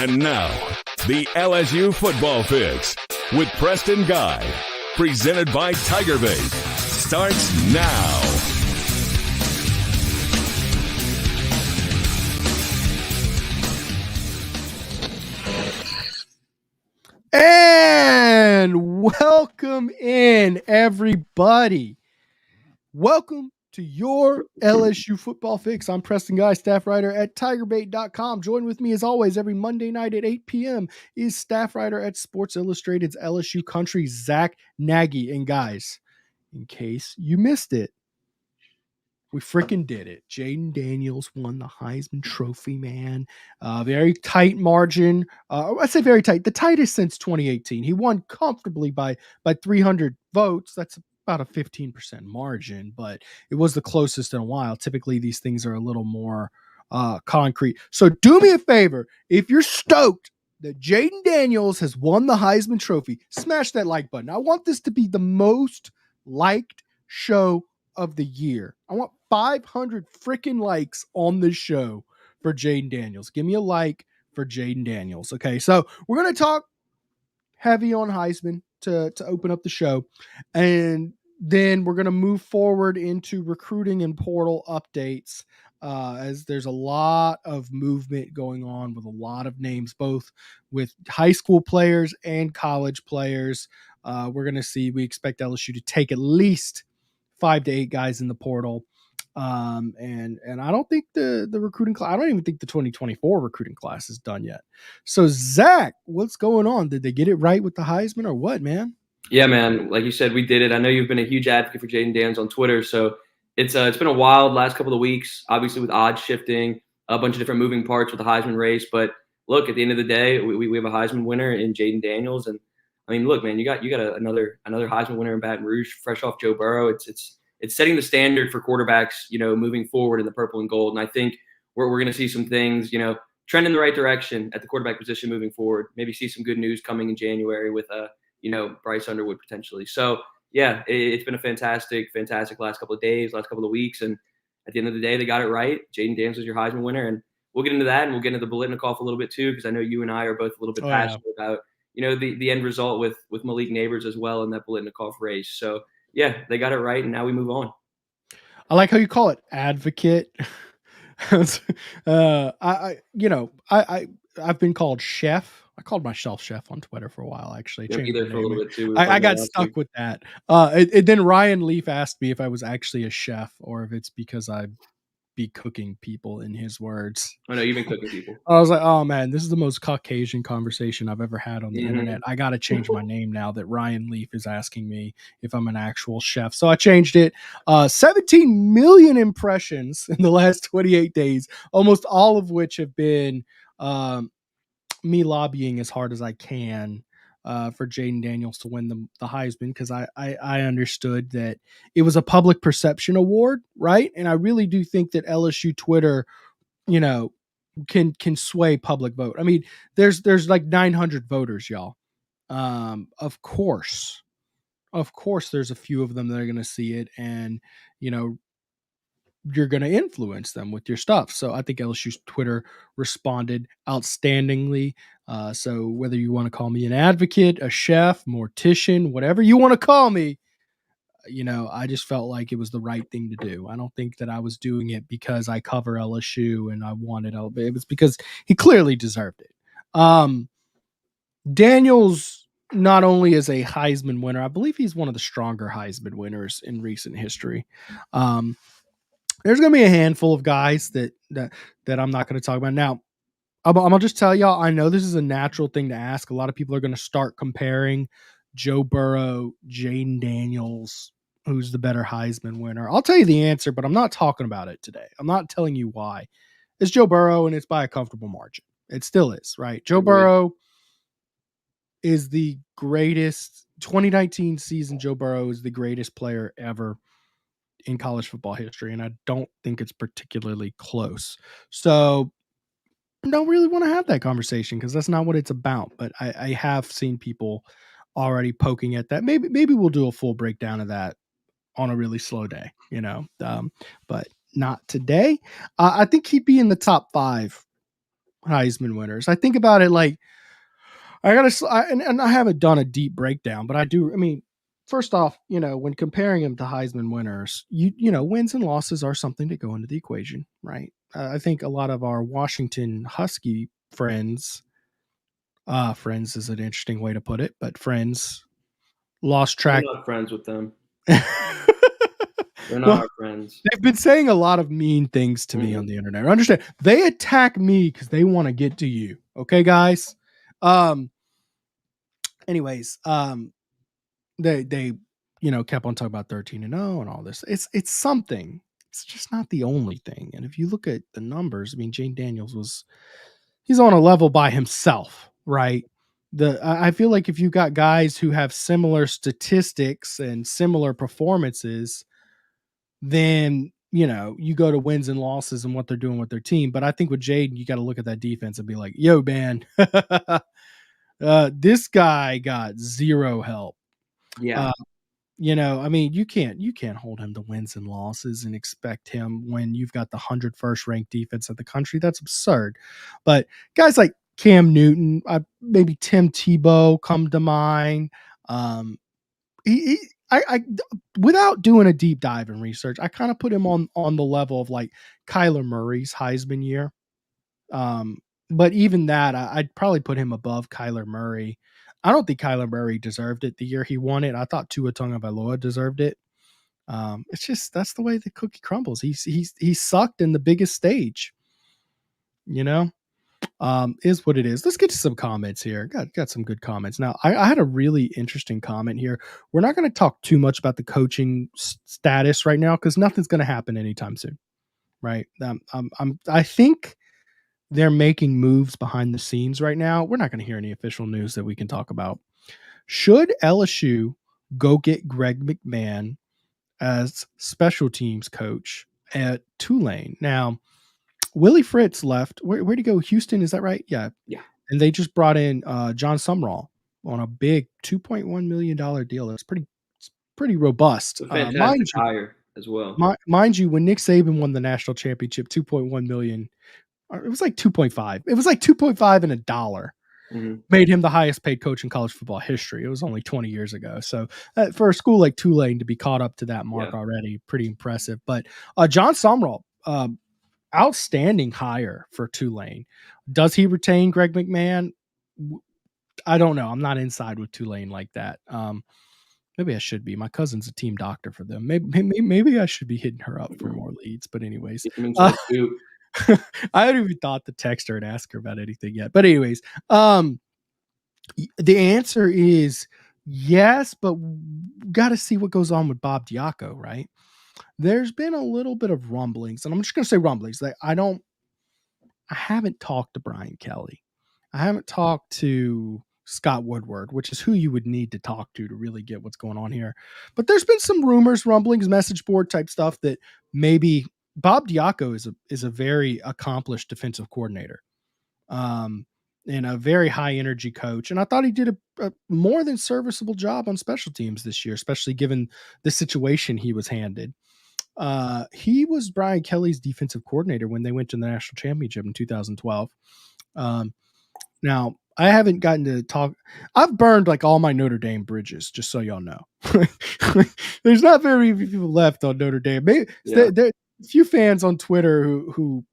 And now, the LSU Football Fix with Preston Guy, presented by TigerBait, starts now. And welcome in, everybody. Welcome to your LSU Football Fix. I'm Preston Guy, staff writer at TigerBait.com. Join with me as always every Monday night at 8 p.m. is staff writer at Sports Illustrated's LSU Country, Zack, Nagy. And guys, in case you missed it, we freaking did it. Jayden Daniels won the Heisman Trophy, man. Very tight margin. I say very tight. The tightest since 2018. He won comfortably by 300 votes. That's about a 15% margin, but it was the closest in a while. Typically, these things are a little more concrete. So do me a favor. If you're stoked that Jayden Daniels has won the Heisman Trophy, smash that like button. I want this to be the most liked show of the year. I want 500 freaking likes on this show for Jayden Daniels. Give me a like for Jayden Daniels. Okay, so we're going to talk heavy on Heisman to open up the show, and then we're going to move forward into recruiting and portal updates, as there's a lot of movement going on with a lot of names, both with high school players and college players. We're going to see, we expect LSU to take at least 5 to 8 guys in the portal. And I don't think the recruiting class, I don't even think the 2024 recruiting class is done yet. So Zack, what's going on? Did they get it right with the Heisman or what, man? Yeah, man. Like you said, we did it. I know you've been a huge advocate for Jayden Daniels on Twitter. So it's been a wild last couple of weeks, obviously with odds shifting, a bunch of different moving parts with the Heisman race. But look, at the end of the day, we have a Heisman winner in Jayden Daniels. And I mean, look, man, you got another Heisman winner in Baton Rouge, fresh off Joe Burrow. It's setting the standard for quarterbacks, moving forward in the purple and gold. And I think we're going to see some things, trend in the right direction at the quarterback position moving forward. Maybe see some good news coming in January with, Bryce Underwood potentially. So, yeah, it's been a fantastic last couple of days, last couple of weeks. And at the end of the day, they got it right. Jayden Daniels is your Heisman winner. And we'll get into that, and we'll get into the Bolitnikoff a little bit too, because I know you and I are both a little bit passionate about, the end result with Malik Nabers as well in that Bolitnikoff race. So, yeah, they got it right, and now we move on. I like how you call it advocate. I've been called chef. I called myself chef on Twitter for a while, actually. Yeah, me there for a little bit too. I got stuck with that. Then Ryan Leaf asked me if I was actually a chef or if it's because I'd be cooking people, in his words. I know, you've been cooking people. I was like, oh man, this is the most Caucasian conversation I've ever had on the internet. I got to change my name now that Ryan Leaf is asking me if I'm an actual chef. So I changed it. 17 million impressions in the last 28 days, almost all of which have been me lobbying as hard as I can for Jayden Daniels to win the Heisman, because I understood that it was a public perception award, right? And I really do think that LSU Twitter, can sway public vote. I mean, there's like 900 voters, y'all. Of course, there's a few of them that are going to see it, and you're going to influence them with your stuff. So I think LSU's Twitter responded outstandingly. So whether you want to call me an advocate, a chef, mortician, whatever you want to call me, I just felt like it was the right thing to do. I don't think that I was doing it because I cover LSU and I wanted it. It was because he clearly deserved it. Daniels not only is a Heisman winner, I believe he's one of the stronger Heisman winners in recent history. There's going to be a handful of guys that I'm not going to talk about now. I'm going to just tell y'all, I know this is a natural thing to ask. A lot of people are going to start comparing Joe Burrow, Jayden Daniels, who's the better Heisman winner. I'll tell you the answer, but I'm not talking about it today. I'm not telling you why. It's Joe Burrow, and it's by a comfortable margin. It still is, right? Joe Burrow is the greatest. 2019 season, Joe Burrow is the greatest player ever in college football history, and I don't think it's particularly close. So I don't really want to have that conversation because that's not what it's about. But I have seen people already poking at that. Maybe we'll do a full breakdown of that on a really slow day, but not today. I think he'd be in the top 5 Heisman winners. I think about it like and I haven't done a deep breakdown, but I do. I mean, first off, when comparing him to Heisman winners, wins and losses are something to go into the equation, right? I think a lot of our Washington Husky friends is an interesting way to put it, but friends lost track. We're not friends with them. They're not Well, our friends. they've been saying a lot of mean things to me on the internet. I understand. They attack me because they want to get to you. Okay, guys. Anyways, they kept on talking about 13-0 and all this. It's something. It's just not the only thing. And if you look at the numbers, I mean, Jayden Daniels he's on a level by himself, right? I feel like if you got guys who have similar statistics and similar performances, then you go to wins and losses and what they're doing with their team. But I think with Jayden, you got to look at that defense and be like, yo, man, this guy got zero help. Yeah. I mean, you can't hold him to wins and losses and expect him when you've got the 101st ranked defense in the country. That's absurd. But guys like Cam Newton, maybe Tim Tebow come to mind. I without doing a deep dive in research, I kind of put him on the level of like Kyler Murray's Heisman year. But even that, I'd probably put him above Kyler Murray. I don't think Kyler Murray deserved it the year he won it. I thought Tua Tagovailoa deserved it. It's just that's the way the cookie crumbles. He sucked in the biggest stage. Is what it is. Let's get to some comments here. Got some good comments. Now, I had a really interesting comment here. We're not going to talk too much about the coaching status right now because nothing's going to happen anytime soon, right? I think they're making moves behind the scenes right now. We're not going to hear any official news that we can talk about. Should LSU go get Greg McMahon as special teams coach at Tulane? Now, Willie Fritz left. Where'd he go? Houston, is that right? Yeah. Yeah. And they just brought in John Sumrall on a big $2.1 million deal. That's pretty robust. It's a fantastic hire as well. Mind you, when Nick Saban won the national championship, $2.1 million. It was like 2.5. It was like 2.5 and $1. Made him the highest paid coach in college football history. It was only 20 years ago. So for a school like Tulane to be caught up to that mark already, pretty impressive. But John Sumrall, outstanding hire for Tulane. Does he retain Greg McMahon? I don't know. I'm not inside with Tulane like that. Maybe I should be. My cousin's a team doctor for them. Maybe I should be hitting her up for more leads. But anyways, I hadn't even thought to text her and ask her about anything yet. But anyways, the answer is yes, but got to see what goes on with Bob Diaco, right? There's been a little bit of rumblings, and I'm just going to say rumblings. That I haven't talked to Brian Kelly. I haven't talked to Scott Woodward, which is who you would need to talk to really get what's going on here. But there's been some rumors, rumblings, message board type stuff that maybe Bob Diaco is a very accomplished defensive coordinator, and a very high energy coach. And I thought he did a more than serviceable job on special teams this year, especially given the situation he was handed. He was Brian Kelly's defensive coordinator when they went to the national championship in 2012. Now I haven't gotten to talk. I've burned like all my Notre Dame bridges, just so y'all know. There's not very many people left on Notre Dame. There a few fans on Twitter who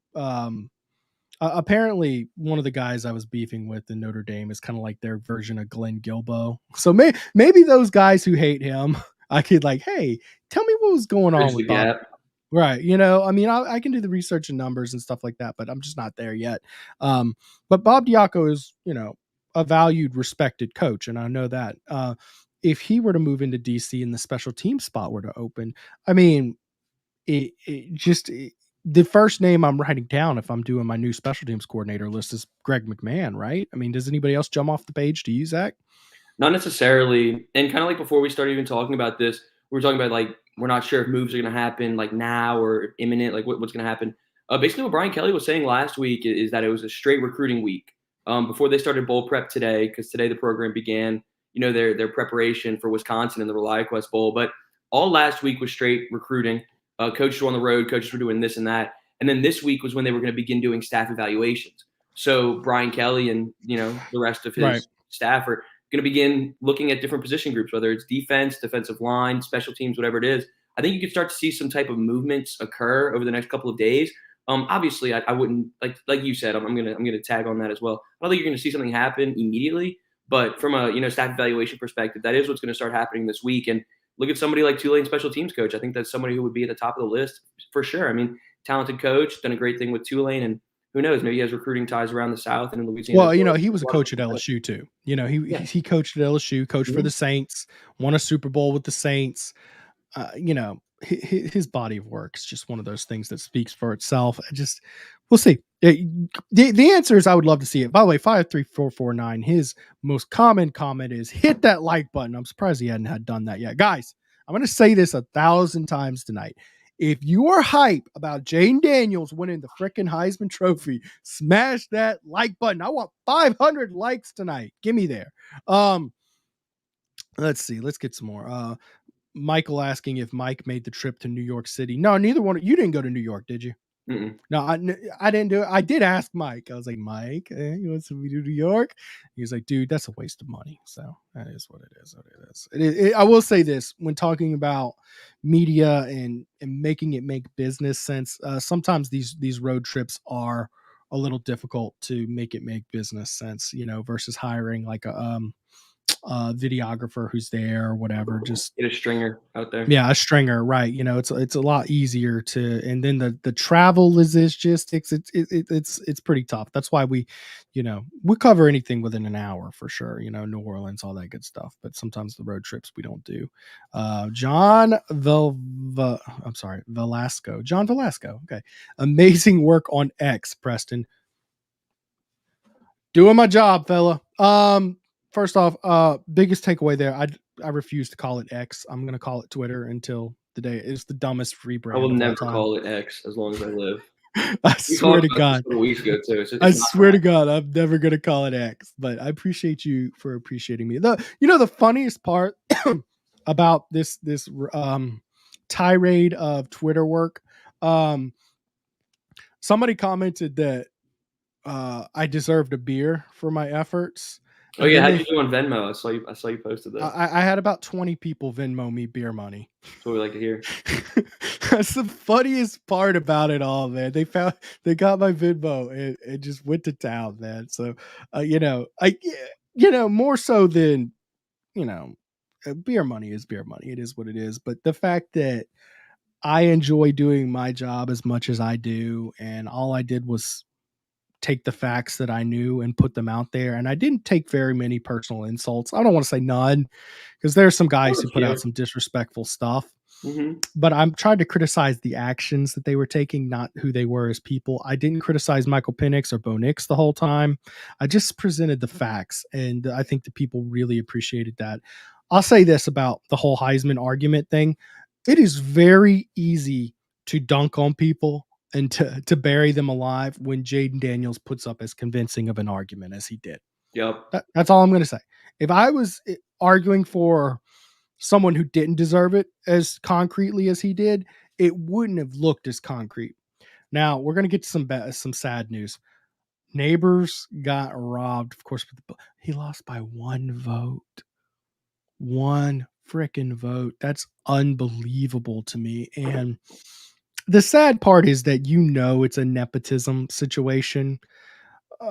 apparently one of the guys I was beefing with in Notre Dame is kind of like their version of Glenn Guilbeau. So maybe those guys who hate him, I could like, hey, tell me what was going on with Bob. Right. I mean, I can do the research and numbers and stuff like that, but I'm just not there yet. But Bob Diaco is, a valued, respected coach. And I know that if he were to move into DC and the special team spot were to open, I mean, the first name I'm writing down if I'm doing my new special teams coordinator list is Greg McMahon, right? I mean, does anybody else jump off the page to you, Zach? Not necessarily. And kind of like before we started even talking about this, we were talking about like, we're not sure if moves are going to happen like now or imminent, like what's going to happen. Basically what Brian Kelly was saying last week is that it was a straight recruiting week before they started bowl prep today, because today the program began, their preparation for Wisconsin in the ReliaQuest Bowl. But all last week was straight recruiting. Coaches were on the road. Coaches were doing this and that. And then this week was when they were going to begin doing staff evaluations. So Brian Kelly and, the rest of his Right. staff are going to begin looking at different position groups, whether it's defense, defensive line, special teams, whatever it is. I think you could start to see some type of movements occur over the next couple of days. Obviously, I wouldn't like you said. I'm gonna tag on that as well. I don't think you're gonna see something happen immediately, but from a staff evaluation perspective, that is what's going to start happening this week. And look at somebody like Tulane special teams coach. I think that's somebody who would be at the top of the list for sure. I mean, talented coach, done a great thing with Tulane, and who knows, maybe he has recruiting ties around the South and in Louisiana. Well, he was a coach at LSU too. He coached at LSU, coached for the Saints, won a Super Bowl with the Saints. His body of work is just one of those things that speaks for itself. We'll see. The answer is I would love to see it. By the way, 53449, his most common comment is hit that like button. I'm surprised he hadn't had done that yet. Guys, I'm going to say this 1,000 times tonight. If you are hype about Jayden Daniels winning the freaking Heisman Trophy, smash that like button. I want 500 likes tonight. Give me there. Let's see. Let's get some more. Michael asking if Mike made the trip to New York City. No, neither one. You didn't go to New York, did you? Mm-mm. No, I didn't do it. I did ask Mike. I was like, Mike, you want to do New York? He was like, dude, that's a waste of money. So that is what it is. I will say this when talking about media and making it make business sense. Sometimes these road trips are a little difficult to make it make business sense, versus hiring like a videographer who's there or whatever. Just get a stringer out there. Yeah, a stringer, right? It's a lot easier to, and then the travel logistics, it's pretty tough. That's why we cover anything within an hour for sure. New Orleans, all that good stuff. But sometimes the road trips we don't do. John Velasco. Okay, amazing work on X, Preston. Doing my job, fella. First off, biggest takeaway there, I refuse to call it X. I'm going to call it Twitter until the day. It's the dumbest free brand. I will never call it X as long as I live. I swear to God. Weeks ago too. I swear to God, I'm never going to call it X, but I appreciate you for appreciating me. The funniest part about this tirade of Twitter work, somebody commented that I deserved a beer for my efforts. Oh yeah, how'd you do on Venmo? I saw you posted that. I had about 20 people Venmo me beer money. That's what we like to hear. That's the funniest part about it all, man. They got my Venmo and just went to town, man. So, more so than, beer money is beer money. It is what it is. But the fact that I enjoy doing my job as much as I do, and all I did was take the facts that I knew and put them out there. And I didn't take very many personal insults. I don't want to say none, because there's some guys who put out some disrespectful stuff. Mm-hmm. But I'm trying to criticize the actions that they were taking, not who they were as people. I didn't criticize Michael Penix or Bo Nix the whole time. I just presented the facts, and I think the people really appreciated that. I'll say this about the whole Heisman argument thing. It is very easy to dunk on people and to bury them alive when Jayden Daniels puts up as convincing of an argument as he did. Yep. That's all I'm going to say. If I was arguing for someone who didn't deserve it as concretely as he did, it wouldn't have looked as concrete. Now, we're going to get to some sad news. Nabers got robbed, of course. He lost by one vote. One freaking vote. That's unbelievable to me. And the sad part is that it's a nepotism situation.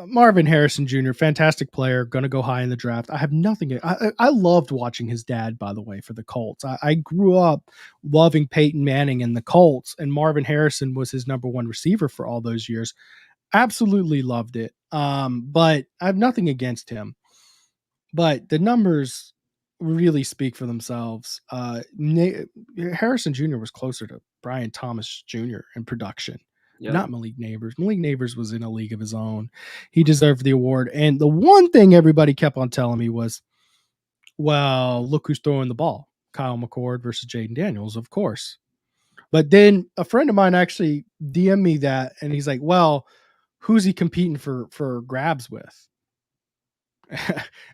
Marvin Harrison Jr., fantastic player, going to go high in the draft. I have nothing. I loved watching his dad, by the way, for the Colts. I grew up loving Peyton Manning and the Colts, and Marvin Harrison was his number one receiver for all those years. Absolutely loved it. But I have nothing against him. But the numbers really speak for themselves. Harrison Jr. was closer to Brian Thomas Jr. in production, not Malik Nabers. Malik Nabers was in a league of his own. He deserved the award. And the one thing everybody kept on telling me was, well, look who's throwing the ball. Kyle McCord versus Jayden Daniels, of course. But then a friend of mine actually DM'd me that, and he's like, well, who's he competing for grabs with?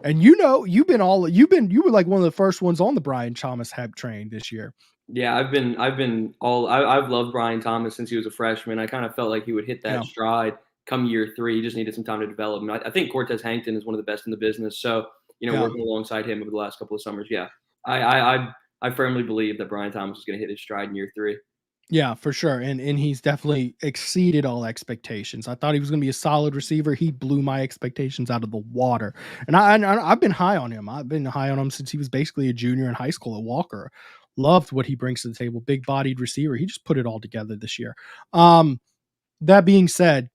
And you were like one of the first ones on the Brian Thomas hype train this year. Yeah, I've loved Brian Thomas since he was a freshman. I kind of felt like he would hit that stride come year 3, he just needed some time to develop. And I think Cortez Hankton is one of the best in the business. So, working alongside him over the last couple of summers, I firmly believe that Brian Thomas is going to hit his stride in year 3. Yeah, for sure. And he's definitely exceeded all expectations. I thought he was going to be a solid receiver. He blew my expectations out of the water. And I've been high on him. I've been high on him since he was basically a junior in high school at Walker. Loved what he brings to the table. Big bodied receiver. He just put it all together this year. That being said,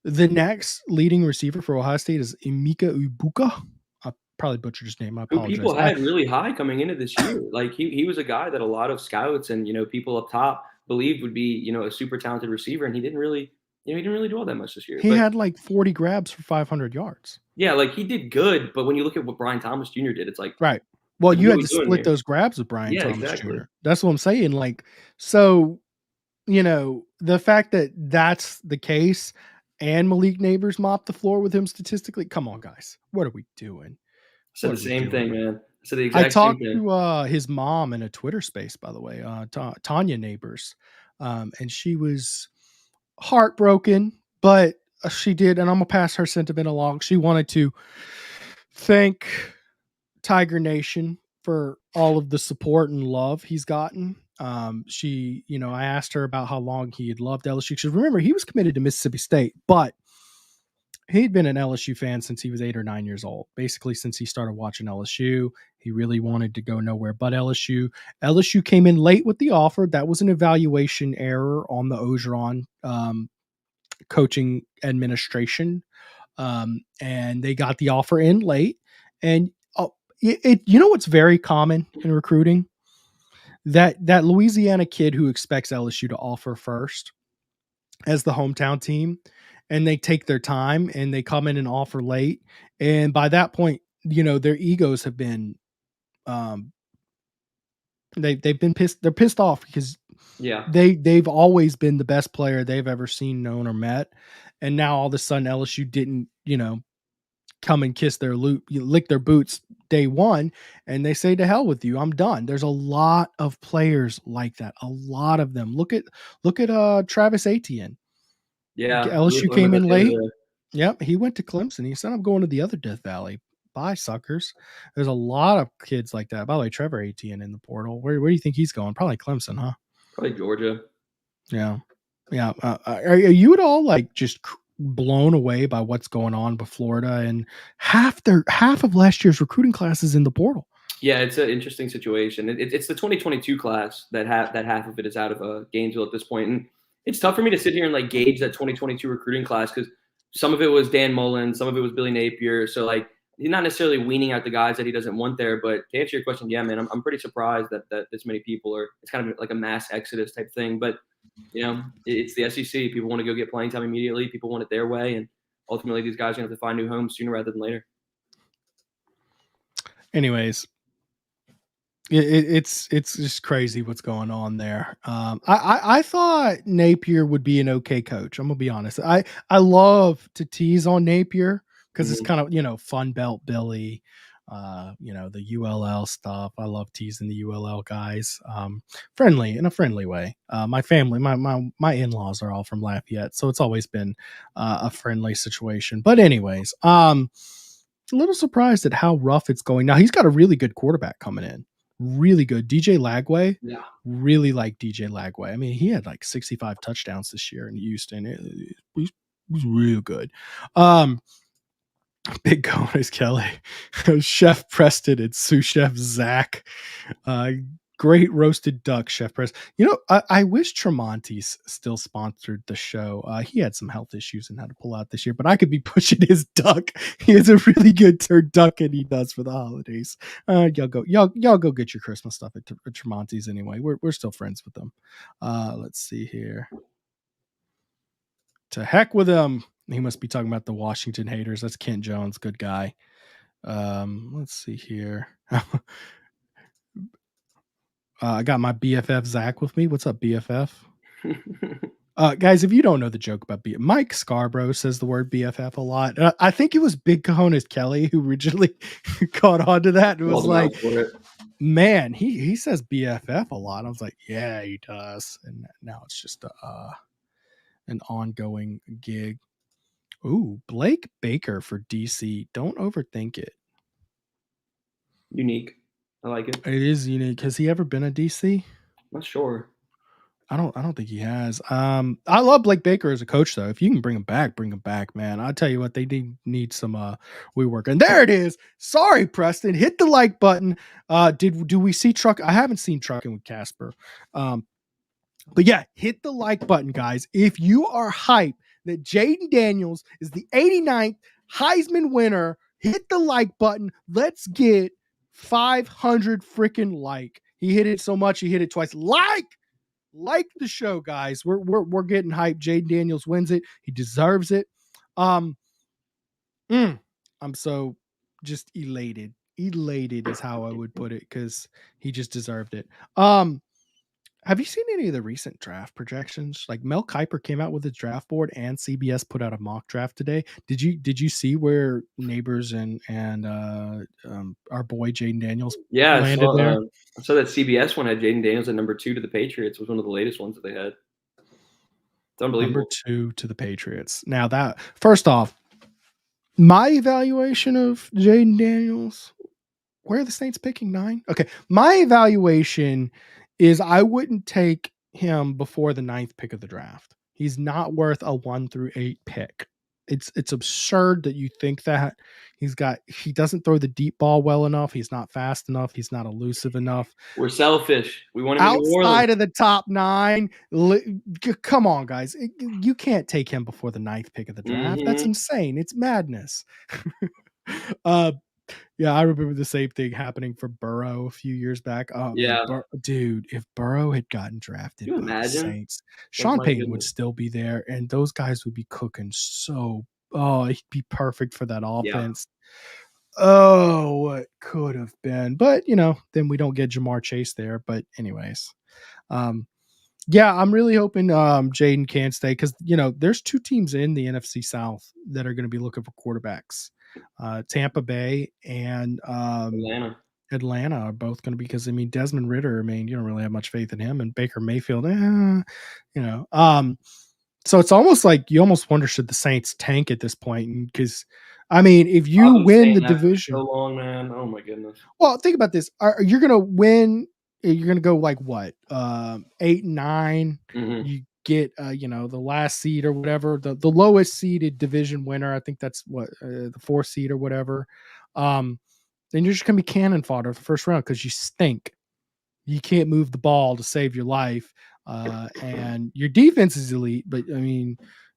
the next leading receiver for Ohio State is Emeka Ibuka. I probably butchered his name. I apologize. Who people had really high coming into this year. Like he was a guy that a lot of scouts and people up top believed would be a super talented receiver, and he didn't really do all that much this year. He had like 40 grabs for 500 yards. Yeah, like he did good, but when you look at what Brian Thomas Jr. did, it's like right. Well, you had to split those grabs with Brian Thomas Jr. That's what I'm saying. Like, so the fact that that's the case, and Malik Nabers mopped the floor with him statistically. Come on, guys, what are we doing? I said the same thing, man. I talked to his mom in a Twitter space, by the way, Tanya Nabers, and she was heartbroken, but she did, and I'm gonna pass her sentiment along. She wanted to thank Tiger Nation for all of the support and love he's gotten. She, I asked her about how long he had loved LSU. Because remember, he was committed to Mississippi State, but he'd been an LSU fan since he was 8 or 9 years old. Basically, since he started watching LSU, he really wanted to go nowhere but LSU. LSU came in late with the offer. That was an evaluation error on the Orgeron coaching administration, and they got the offer in late. And what's very common in recruiting? That Louisiana kid who expects LSU to offer first as the hometown team, and they take their time and they come in and offer late. And by that point, their egos have been, they've been pissed. They're pissed off because they've always been the best player they've ever seen, known, or met. And now all of a sudden LSU didn't, come and kiss their lick their boots day one, and they say, to hell with you, I'm done. There's a lot of players like that. A lot of them. Look at Travis Etienne. Yeah. LSU came in late. Yep. He went to Clemson. He said, I'm going to the other Death Valley. Bye, suckers. There's a lot of kids like that. By the way, Trevor Etienne in the portal. Where do you think he's going? Probably Clemson, huh? Probably Georgia. Yeah. Yeah. Are you at all just blown away by what's going on with Florida and half of last year's recruiting classes in the portal? Yeah, it's an interesting situation. It's the 2022 class that half of it is out of Gainesville at this point, and it's tough for me to sit here and gauge that 2022 recruiting class because some of it was Dan Mullen, some of it was Billy Napier. So he's not necessarily weaning out the guys that he doesn't want there. But to answer your question, yeah, man, I'm pretty surprised that this many people are. It's kind of like a mass exodus type thing, but. It's the SEC. People want to go get playing time immediately. People want it their way. And ultimately, these guys are going to have to find new homes sooner rather than later. Anyways, it's just crazy what's going on there. I thought Napier would be an okay coach. I'm going to be honest. I love to tease on Napier because it's kind of, Fun Belt Billy. The ULL stuff. I love teasing the ULL guys. Friendly in a friendly way. My family, my in-laws are all from Lafayette, so it's always been a friendly situation. But anyways, a little surprised at how rough it's going. Now he's got a really good quarterback coming in. Really good. DJ Lagway. Yeah. Really like DJ Lagway. I mean, he had 65 touchdowns this year in Houston. It was real good. Big Conus Kelly, Chef Preston, and sous chef Zack. Great roasted duck, Chef Preston. I wish Tremonti's still sponsored the show. He had some health issues and had to pull out this year, but I could be pushing his duck. He has a really good turducken he does for the holidays. Y'all go get your Christmas stuff at Tremonti's anyway. We're still friends with them. Let's see here. To heck with him. He must be talking about the Washington haters. That's Kent Jones. Good guy. Let's see here. I got my BFF Zack with me. What's up, BFF? Guys, if you don't know the joke about Mike Scarborough says the word BFF a lot. I think it was Big Cojones Kelly who originally caught on to that. It was man, he says BFF a lot. I was like, yeah, he does. And now it's just an ongoing gig. Ooh, Blake Baker for DC. Don't overthink it. Unique. I like it. It is unique. Has he ever been a DC? Not sure. I don't think he has. I love Blake Baker as a coach though. If you can bring him back, man. I'll tell you what, they need some rework. And there it is. Sorry, Preston. Hit the like button. Do we see Truck? I haven't seen Trucking with Casper. But yeah, hit the like button, guys. If you are hyped that Jayden Daniels is the 89th Heisman winner, hit the like button. Let's get 500 freaking like. He hit it so much, he hit it twice. Like the show, guys. We're getting hyped. Jayden Daniels wins it. He deserves it. I'm so just elated. Elated is how I would put it, because he just deserved it. Have you seen any of the recent draft projections? Like Mel Kiper came out with his draft board, and CBS put out a mock draft today. Did you see where Nabers and our boy Jayden Daniels landed there? I saw that CBS one had Jayden Daniels at number 2 to the Patriots. Was one of the latest ones that they had. It's unbelievable. Number 2 to the Patriots. Now that, first off, my evaluation of Jayden Daniels, where are the Saints picking 9? Okay, my evaluation is I wouldn't take him before the 9th pick of the draft. He's not worth a 1 through 8 pick. It's absurd that you think that. He doesn't throw the deep ball well enough. He's not fast enough. He's not elusive enough. We're selfish. We want him outside of the top 9. Come on, guys. You can't take him before the 9th pick of the draft. That's insane. It's madness. Yeah, I remember the same thing happening for Burrow a few years back. Yeah. Dude, if Burrow had gotten drafted by the Saints, Sean Payton would still be there, and those guys would be cooking he'd be perfect for that offense. Yeah. Oh, what could have been. But, then we don't get Jamar Chase there. But anyways, yeah, I'm really hoping Jayden can stay, because, there's 2 teams in the NFC South that are going to be looking for quarterbacks. Tampa Bay and Atlanta are both going to be, because Desmond Ridder, you don't really have much faith in him, and Baker Mayfield, so it's almost like you almost wonder, should the Saints tank at this point? Because if you win the division, so long, man. Oh my goodness. Well, think about this: you're going to win. You're going to go like what, 8 and 9. Mm-hmm. You get the last seed or whatever, the lowest seeded division winner. I think that's what, the 4th seed or whatever. Then you're just gonna be cannon fodder the first round, because you stink. You can't move the ball to save your life, and your defense is elite, but you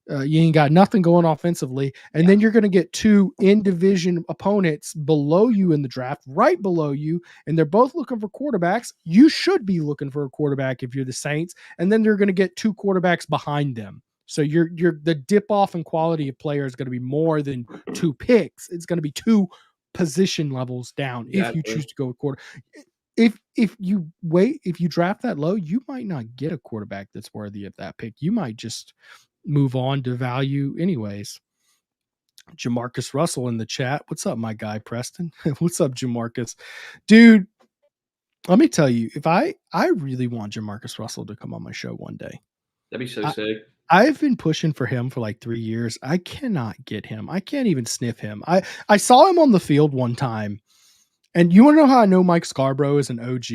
ain't got nothing going offensively. And then you're going to get 2 in-division opponents below you in the draft, right below you, and they're both looking for quarterbacks. You should be looking for a quarterback if you're the Saints, and then they're going to get 2 quarterbacks behind them. So the dip off in quality of player is going to be more than 2 picks. It's going to be 2 position levels down if you choose to go with quarter. If you draft that low, you might not get a quarterback that's worthy of that pick. You might just move on to value anyways. Jamarcus Russell in the chat. What's up, my guy, Preston? What's up, Jamarcus? Dude, let me tell you, if I really want Jamarcus Russell to come on my show one day. That'd be so sick. I've been pushing for him for like 3 years. I cannot get him. I can't even sniff him. I saw him on the field one time. And you want to know how I know Mike Scarborough is an OG?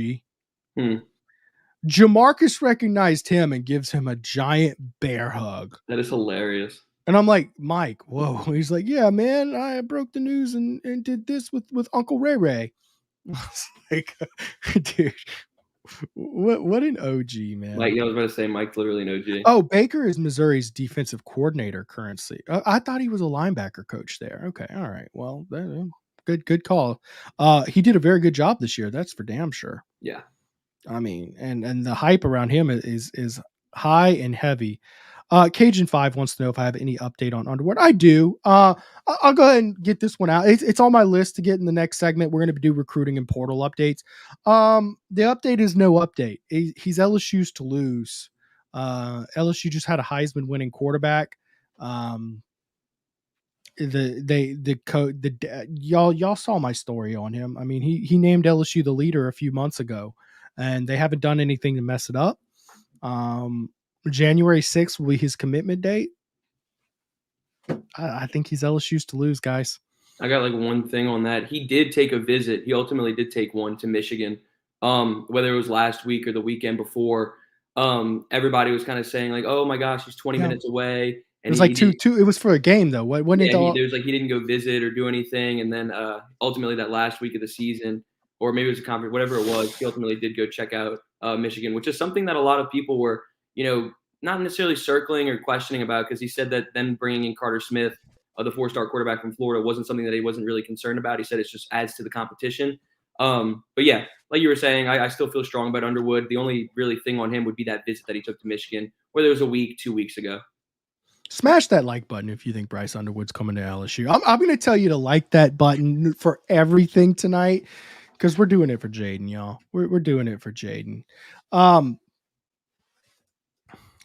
Jamarcus recognized him and gives him a giant bear hug. That is hilarious. And I'm like, Mike, whoa. He's like, yeah, man, I broke the news and did this with Uncle Ray Ray. I was like, dude, what an OG, man. Like, I was about to say, Mike's literally an OG. Oh, Baker is Missouri's defensive coordinator currently. I thought he was a linebacker coach there. Okay, all right. Well, good call. He did a very good job this year. That's for damn sure. Yeah. And the hype around him is high and heavy. Cajun 5 wants to know if I have any update on Underwood. I do. I'll go ahead and get this one out. It's on my list to get in the next segment. We're going to do recruiting and portal updates. The update is no update. He's LSU's to lose. LSU just had a Heisman winning quarterback. Y'all saw my story on him. He named LSU the leader a few months ago, and they haven't done anything to mess it up. January 6th will be his commitment date. I think he's LSU's to lose, guys. I got like one thing on that. He did take a visit. He ultimately did take one to Michigan. Whether it was last week or the weekend before, everybody was kind of saying like, "Oh my gosh, he's 20 minutes away." And it was like two. It was for a game though. When yeah, there was like he didn't go visit or do anything, and then ultimately that last week of the season, or maybe it was a conference, whatever it was, he ultimately did go check out Michigan, which is something that a lot of people were, not necessarily circling or questioning about, because he said that them bringing in Carter Smith, the 4-star quarterback from Florida, wasn't something that he wasn't really concerned about. He said it just adds to the competition. But yeah, like you were saying, I still feel strong about Underwood. The only really thing on him would be that visit that he took to Michigan, whether it was a week, 2 weeks ago. Smash that like button if you think Bryce Underwood's coming to LSU. I'm going to tell you to like that button for everything tonight, because we're doing it for Jayden, y'all. We're doing it for Jayden.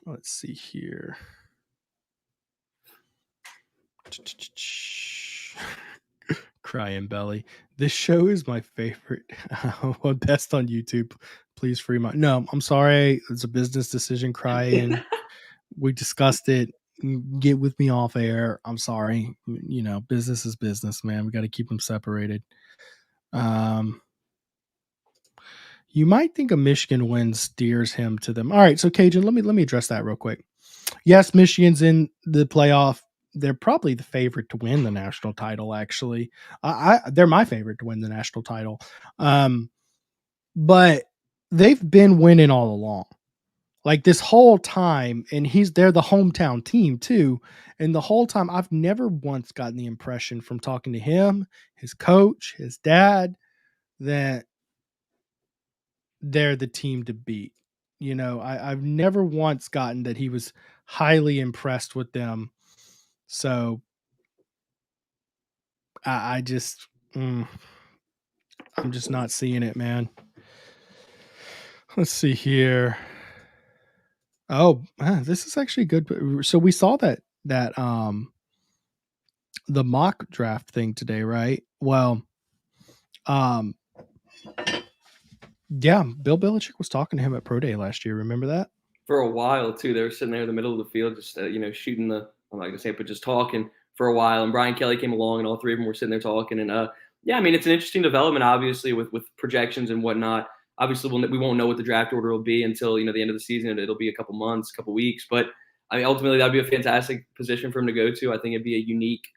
Let's see here. Crying belly. This show is my favorite. Best on YouTube. Please free my. No, I'm sorry. It's a business decision. Crying. We discussed it. Get with me off air. I'm sorry. Business is business, man. We got to keep them separated. You might think a Michigan win steers him to them. All right, so Cajun, let me address that real quick. Yes, Michigan's in the playoff. They're probably the favorite to win the national title. Actually, they're my favorite to win the national title. But they've been winning all along, like this whole time, and they're the hometown team too. And the whole time, I've never once gotten the impression from talking to him, his coach, his dad, that they're the team to beat. I've never once gotten that he was highly impressed with them. So I'm just not seeing it, man. Let's see here. Oh, this is actually good. So we saw that the mock draft thing today, right? Well, yeah, Bill Belichick was talking to him at Pro Day last year. Remember that? For a while too, they were sitting there in the middle of the field, just shooting the. I'm not gonna say it, but just talking for a while. And Brian Kelly came along, and all three of them were sitting there talking. And yeah, I mean, it's an interesting development, obviously, with projections and whatnot. Obviously, we won't know what the draft order will be until the end of the season. It'll be a couple months, couple weeks. But I mean, ultimately, that'd be a fantastic position for him to go to. I think it'd be a unique,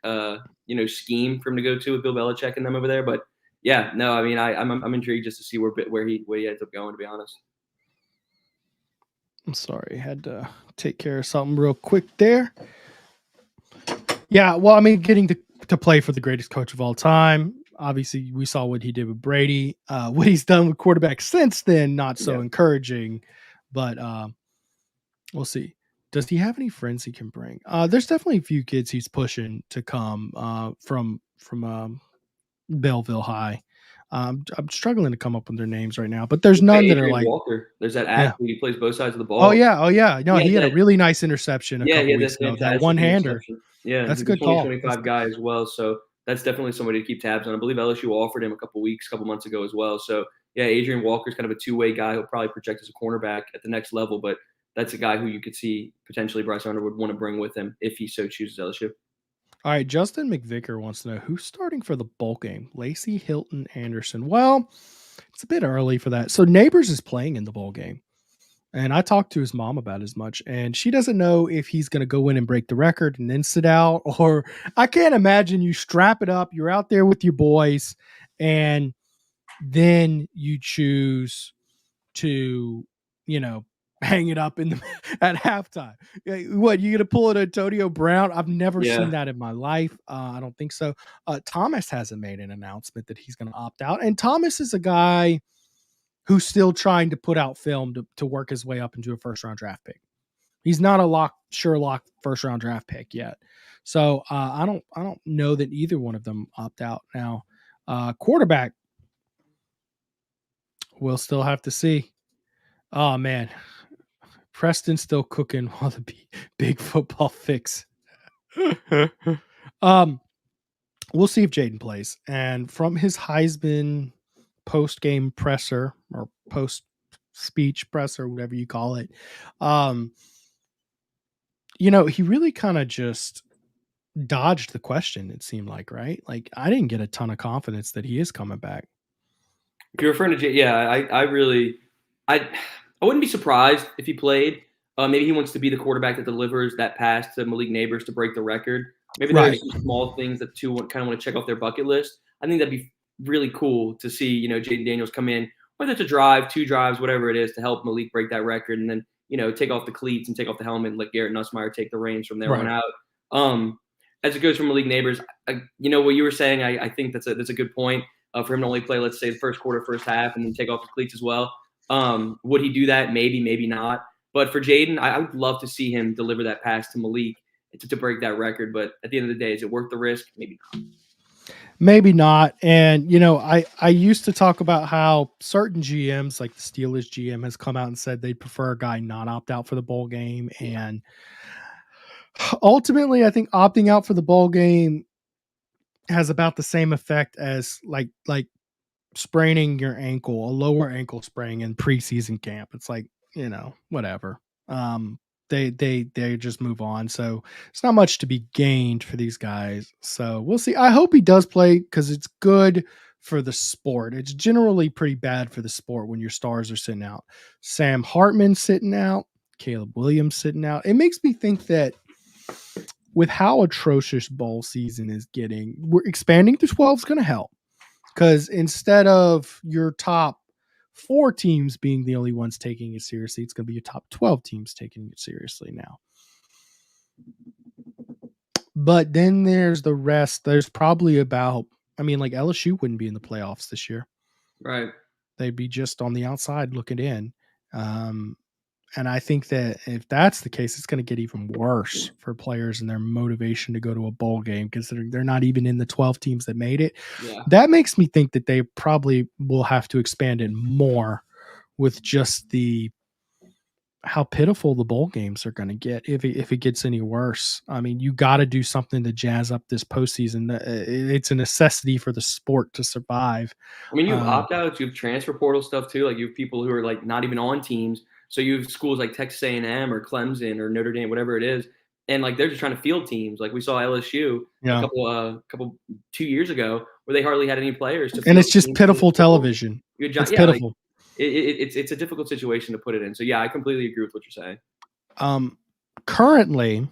scheme for him to go to with Bill Belichick and them over there. But yeah, no, I mean, I'm intrigued just to see where he ends up going. To be honest. I'm sorry, had to take care of something real quick there. Yeah, well, I mean, getting to play for the greatest coach of all time. Obviously, we saw what he did with Brady. What he's done with quarterbacks since then, not so encouraging. But we'll see. Does he have any friends he can bring? There's definitely a few kids he's pushing to come from Belleville High. I'm struggling to come up with their names right now, but there's none that are like Walker. There's that athlete who plays both sides of the ball. Oh yeah. No, he had a really nice interception a couple weeks ago. That one-hander. Yeah, that's a good call. 2025 guy as well. So that's definitely somebody to keep tabs on. I believe LSU offered him a couple months ago as well. So yeah, Adrian Walker's kind of a two-way guy. He'll probably project as a cornerback at the next level, but that's a guy who you could see potentially Bryce Underwood want to bring with him if he so chooses LSU. All right, Justin McVicker wants to know who's starting for the bowl game. Lacey, Hilton, Anderson. Well, it's a bit early for that. So Nabers is playing in the bowl game. And I talked to his mom about as much, and she doesn't know if he's going to go in and break the record and then sit out, or I can't imagine you strap it up. You're out there with your boys, and then you choose to, hang it up at halftime. What, you going to pull an Antonio Brown? I've never seen that in my life. I don't think so. Thomas hasn't made an announcement that he's going to opt out, and Thomas is a guy who's still trying to put out film to work his way up into a first-round draft pick. He's not a Sherlock first-round draft pick yet. So I don't know that either one of them opt out now. Quarterback, we'll still have to see. Oh, man. Preston's still cooking while the big football fix. We'll see if Jayden plays. And from his Heisman post-game presser or post-speech presser, whatever you call it, he really kind of just dodged the question, it seemed like, right? Like, I didn't get a ton of confidence that he is coming back. If you're referring to Jay, yeah, I wouldn't be surprised if he played. Maybe he wants to be the quarterback that delivers that pass to Malik Nabers to break the record. Maybe Right. there's some small things that two kind of want to check off their bucket list. I think that'd be really cool to see, Jayden Daniels come in, whether it's a drive, 2 drives, whatever it is, to help Malik break that record, and then take off the cleats and take off the helmet and let Garrett Nussmeier take the reins from there on Right. out. As it goes from Malik Nabers, what you were saying, I think that's a good point. For him to only play, let's say, the first quarter, first half, and then take off the cleats as well. Would he do that? Maybe, maybe not. But for Jayden, I would love to see him deliver that pass to Malik to break that record. But at the end of the day, is it worth the risk? Maybe not. Maybe not. And, I used to talk about how certain GMs, like the Steelers GM, has come out and said they'd prefer a guy not opt out for the bowl game. And ultimately, I think opting out for the bowl game has about the same effect as like spraining your ankle, a lower ankle sprain in preseason camp. It's like, whatever. They just move on. So it's not much to be gained for these guys. So we'll see. I hope he does play because it's good for the sport. It's generally pretty bad for the sport when your stars are sitting out. Sam Hartman sitting out, Caleb Williams sitting out. It makes me think that with how atrocious bowl season is getting, we're expanding to 12 is going to help. Because instead of your top 4 teams being the only ones taking it seriously, it's going to be your top 12 teams taking it seriously now. But then there's the rest. There's probably about, like LSU wouldn't be in the playoffs this year. Right. They'd be just on the outside looking in. And I think that if that's the case, it's going to get even worse for players and their motivation to go to a bowl game because they're not even in the 12 teams that made it. Yeah. That makes me think that they probably will have to expand it more with just how pitiful the bowl games are going to get if it gets any worse. You got to do something to jazz up this postseason. It's a necessity for the sport to survive. You have opt-outs, you have transfer portal stuff too. Like you have people who are like not even on teams. So you have schools like Texas A&M or Clemson or Notre Dame, whatever it is, and like they're just trying to field teams. Like we saw LSU a couple 2 years ago where they hardly had any players to. And it's just pitiful television. It's pitiful. Like, it's a difficult situation to put it in. So yeah, I completely agree with what you're saying. Currently,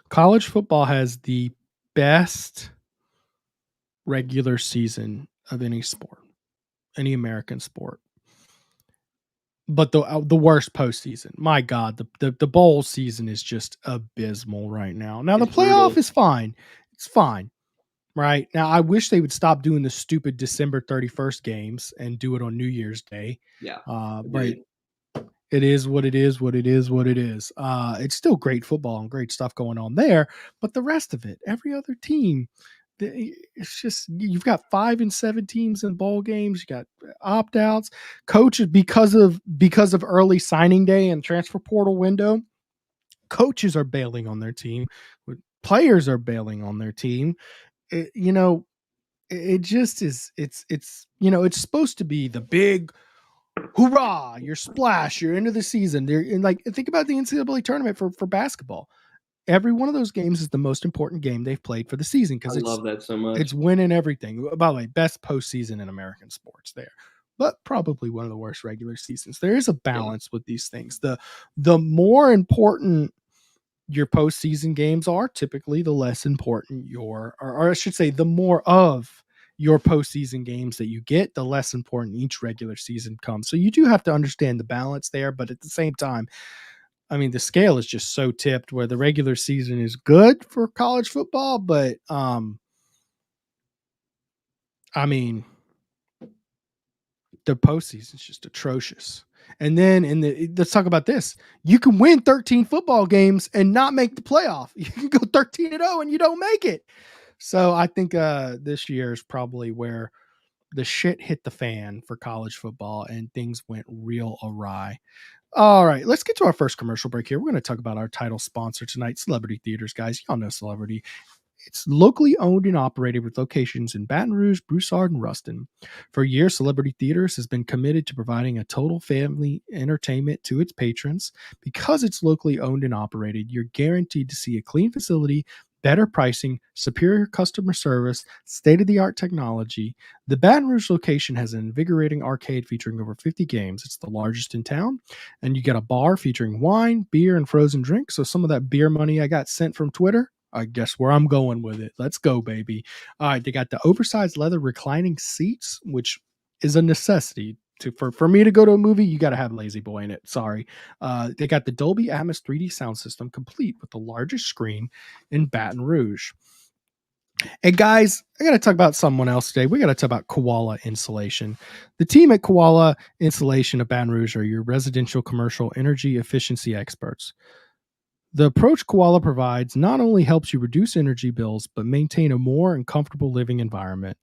college football has the best regular season of any sport, any American sport. But the worst postseason. My God, the bowl season is just abysmal right now. Now, the playoff is fine. It's fine. Right? Now, I wish they would stop doing the stupid December 31st games and do it on New Year's Day. Yeah. But it is what it is, what it is, what it is. It's still great football and great stuff going on there. But the rest of it, every other team, it's just you've got 5 and 7 teams in bowl games. You got opt-outs, coaches because of early signing day and transfer portal window. Coaches are bailing on their team. Players are bailing on their team. It just is. It's it's supposed to be the big hoorah, your splash, you're into the season. Think about the NCAA tournament for basketball. Every one of those games is the most important game they've played for the season because I love that so much. It's winning everything. By the way, best postseason in American sports there, but probably one of the worst regular seasons. There is a balance with these things. The more important your postseason games are, typically the less important or I should say, the more of your postseason games that you get, the less important each regular season comes. So you do have to understand the balance there, but at the same time, the scale is just so tipped where the regular season is good for college football, but the postseason is just atrocious. And then let's talk about this. You can win 13 football games and not make the playoff. You can go 13-0 and you don't make it. So I think this year is probably where the shit hit the fan for college football and things went real awry. All right, let's get to our first commercial break here. We're going to talk about our title sponsor tonight, Celebrity Theaters, guys. Y'all know Celebrity. It's locally owned and operated with locations in Baton Rouge, Broussard, and Ruston. For years, Celebrity Theaters has been committed to providing a total family entertainment to its patrons. Because it's locally owned and operated, you're guaranteed to see a clean facility, better pricing, superior customer service, state-of-the-art technology. The Baton Rouge location has an invigorating arcade featuring over 50 games. It's the largest in town. And you get a bar featuring wine, beer, and frozen drinks. So some of that beer money I got sent from Twitter, I guess where I'm going with it. Let's go, baby. All right, they got the oversized leather reclining seats, which is a necessity. For me to go to a movie, you got to have Lazy Boy in it. Sorry. They got the Dolby Atmos 3D sound system, complete with the largest screen in Baton Rouge. And guys, I got to talk about someone else today. We got to talk about Koala Insulation. The team at Koala Insulation of Baton Rouge are your residential commercial energy efficiency experts. The approach Koala provides not only helps you reduce energy bills, but maintain a more and comfortable living environment.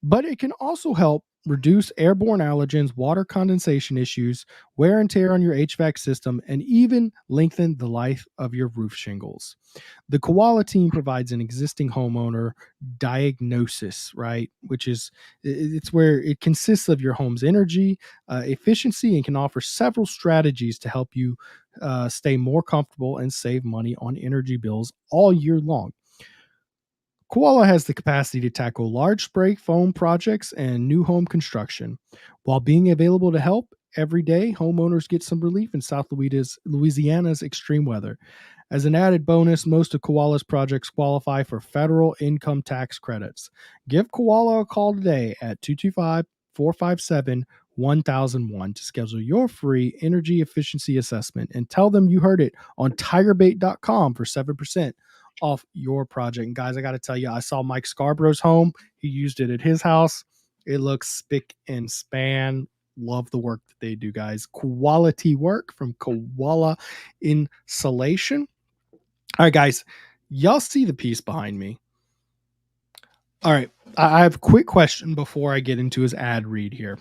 But it can also help reduce airborne allergens, water condensation issues, wear and tear on your HVAC system, and even lengthen the life of your roof shingles. The Koala team provides an existing homeowner diagnosis, right? Which is, it's where it consists of your home's energy efficiency and can offer several strategies to help you stay more comfortable and save money on energy bills all year long. Koala has the capacity to tackle large spray foam projects and new home construction. While being available to help every day, homeowners get some relief in South Louisiana's extreme weather. As an added bonus, most of Koala's projects qualify for federal income tax credits. Give Koala a call today at 225-457-1001 to schedule your free energy efficiency assessment and tell them you heard it on TigerBait.com for 7% off your project. And guys, I got to tell you, I saw Mike Scarborough's home. He used it at his house. It looks spick and span. Love the work that they do, guys. Quality work from Koala Insulation. All right, guys, y'all see the piece behind me. All right, I have a quick question before I get into his ad read here.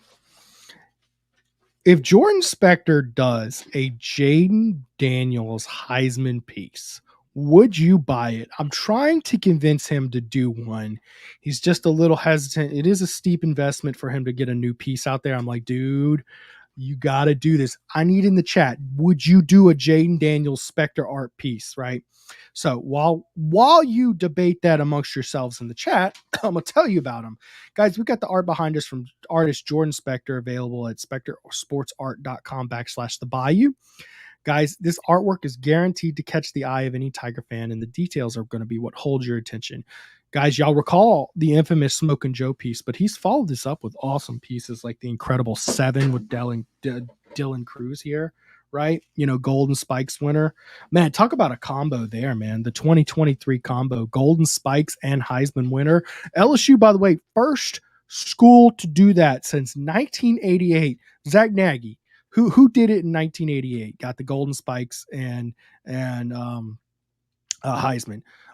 If Jordan Spectre does a Jayden Daniels Heisman piece, would you buy it? I'm trying to convince him to do one. He's just a little hesitant. It is a steep investment for him to get a new piece out there. I'm like, dude, you got to do this. I need in the chat, would you do a Jayden Daniels Spectre art piece, right? So while you debate that amongst yourselves in the chat, I'm going to tell you about them. Guys, we got the art behind us from artist Jordan Spectre, available at spectresportsart.com/the Bayou. Guys, this artwork is guaranteed to catch the eye of any Tiger fan, and the details are going to be what holds your attention. Guys, y'all recall the infamous Smoke and Joe piece, but he's followed this up with awesome pieces like the incredible 7 with Dylan Cruz here, right? You know, Golden Spikes winner. Man, talk about a combo there, man. The 2023 combo, Golden Spikes and Heisman winner. LSU, by the way, first school to do that since 1988. Zack Nagy. Who did it in 1988? Got the Golden Spikes and Heisman.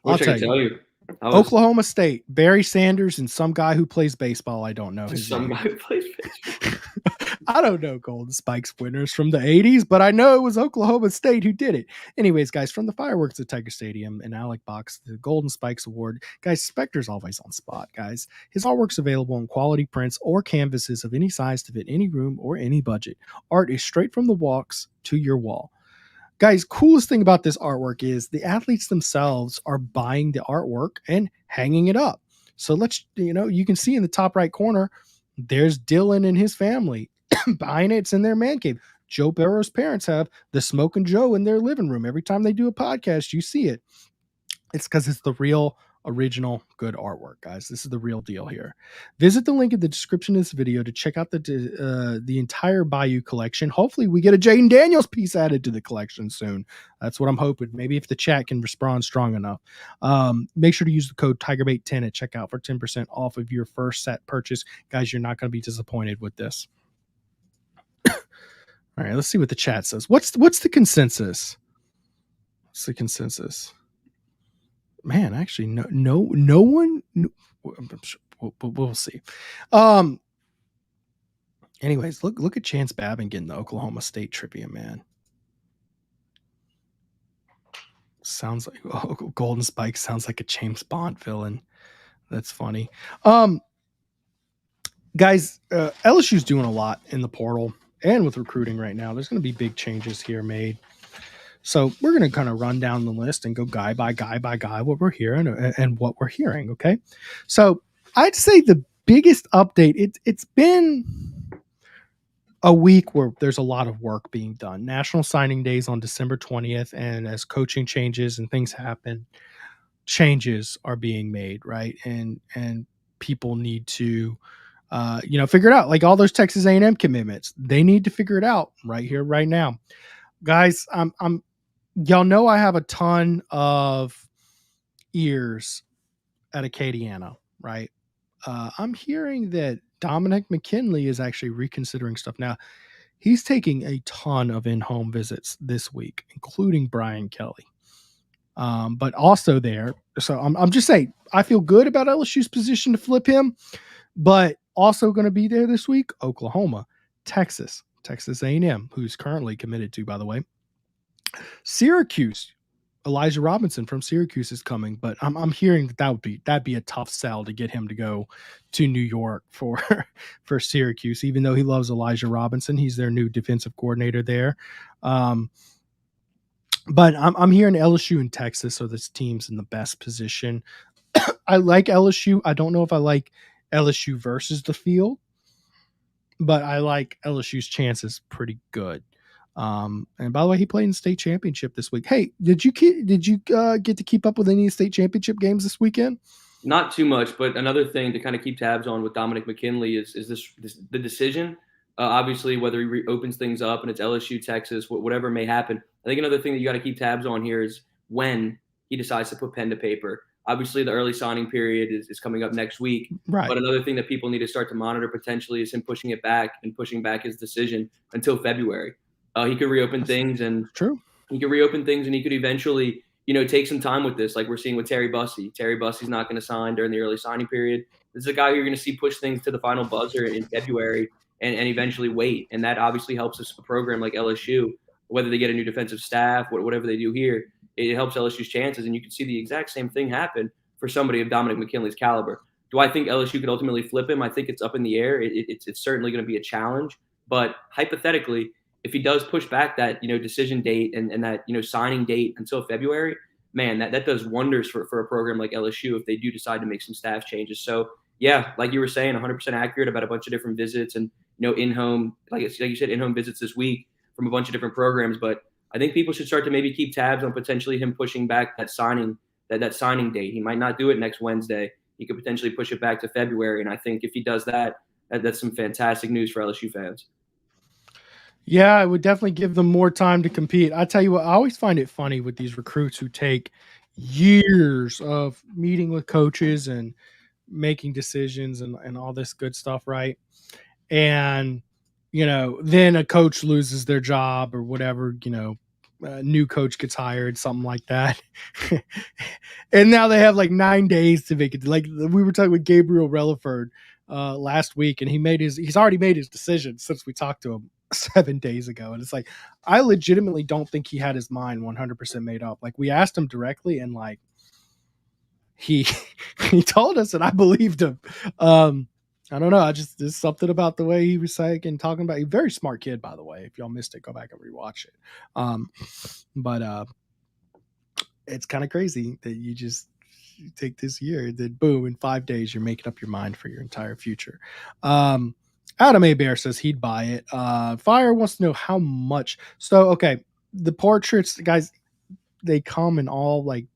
I'll tell you. Oklahoma State, Barry Sanders, and some guy who plays baseball. I don't know his name. Guy who plays baseball. I don't know Golden Spikes winners from the 80s, but I know it was Oklahoma State who did it. Anyways, guys, from the fireworks at Tiger Stadium and Alec Box, the Golden Spikes Award, guys, Spectre's always on spot, guys. His artwork's available in quality prints or canvases of any size to fit any room or any budget. Art is straight from the walks to your wall. Guys, coolest thing about this artwork is the athletes themselves are buying the artwork and hanging it up. So you can see in the top right corner, there's Dylan and his family buying it. It's in their man cave. Joe Burrow's parents have the Smoke and Joe in their living room. Every time they do a podcast, you see it. It's because it's the real, original, good artwork, guys. This is the real deal here. Visit the link in the description of this video to check out the entire Bayou collection. Hopefully we get a Jayden Daniels piece added to the collection soon. That's what I'm hoping. Maybe if the chat can respond strong enough. Make sure to use the code TigerBait10 at checkout for 10% off of your first set purchase. Guys, you're not going to be disappointed with this. All right, let's see what the chat says. What's the consensus? What's the consensus? Man, actually, no one. No, I'm sure we'll see. Anyways, look at Chance Babin getting the Oklahoma State trivia, man. Sounds like Golden Spike sounds like a James Bond villain. That's funny. Guys, LSU's doing a lot in the portal and with recruiting right now. There's going to be big changes here made. So we're going to kind of run down the list and go guy by guy by guy what we're hearing and what we're hearing. Okay. So I'd say the biggest update, it's been a week where there's a lot of work being done. National Signing Day is on December 20th. And as coaching changes and things happen, changes are being made, right? And people need to, figure it out. Like all those Texas A&M commitments, they need to figure it out right here, right now. Guys, y'all know I have a ton of ears at Acadiana, right? I'm hearing that Dominic McKinley is actually reconsidering stuff. Now, he's taking a ton of in-home visits this week, including Brian Kelly. But also there, so I'm just saying, I feel good about LSU's position to flip him, but also going to be there this week, Oklahoma, Texas A&M, who's currently committed to, by the way, Syracuse. Elijah Robinson from Syracuse is coming, but I'm hearing that'd be a tough sell to get him to go to New York for Syracuse, even though he loves Elijah Robinson. He's their new defensive coordinator there. But I'm hearing LSU and Texas are the teams in the best position. I like LSU. I don't know if I like LSU versus the field, but I like LSU's chances pretty good. And by the way, he played in the state championship this week. Hey, did you get to keep up with any state championship games this weekend? Not too much, but another thing to kind of keep tabs on with Dominic McKinley is the decision. Obviously, whether he reopens things up and it's LSU, Texas, whatever may happen. I think another thing that you got to keep tabs on here is when he decides to put pen to paper. Obviously, the early signing period is coming up next week. Right. But another thing that people need to start to monitor potentially is him pushing back his decision until February. He could reopen things, and true. He could reopen things, and he could eventually, take some time with this, like we're seeing with Terry Bussey. Terry Bussey's not going to sign during the early signing period. This is a guy you're going to see push things to the final buzzer in February and eventually wait. And that obviously helps a program like LSU, whether they get a new defensive staff, whatever they do here, it helps LSU's chances. And you can see the exact same thing happen for somebody of Dominic McKinley's caliber. Do I think LSU could ultimately flip him? I think it's up in the air. It's certainly going to be a challenge. But hypothetically, if he does push back that, decision date and that, signing date until February, man, that does wonders for a program like LSU if they do decide to make some staff changes. So, yeah, like you were saying, 100% accurate about a bunch of different visits and, in-home, like you said, in-home visits this week from a bunch of different programs. But I think people should start to maybe keep tabs on potentially him pushing back that signing date. He might not do it next Wednesday. He could potentially push it back to February. And I think if he does that, that's some fantastic news for LSU fans. Yeah, I would definitely give them more time to compete. I tell you what, I always find it funny with these recruits who take years of meeting with coaches and making decisions and all this good stuff, right? And, then a coach loses their job or whatever, a new coach gets hired, something like that. And now they have like 9 days to make it. Like we were talking with Gabriel Relaford last week, and he's already made his decision since we talked to him 7 days ago. And it's like, I legitimately don't think he had his mind 100% made up. Like we asked him directly and like he told us, and I believed him. I don't know. There's something about the way he was saying and talking about. He's a very smart kid, by the way. If y'all missed it, go back and rewatch it. But it's kind of crazy that you just take this year, then boom, in 5 days, you're making up your mind for your entire future. Adam A. Bear says he'd buy it. Fire wants to know how much. So, okay, the portraits, guys, they come in all like,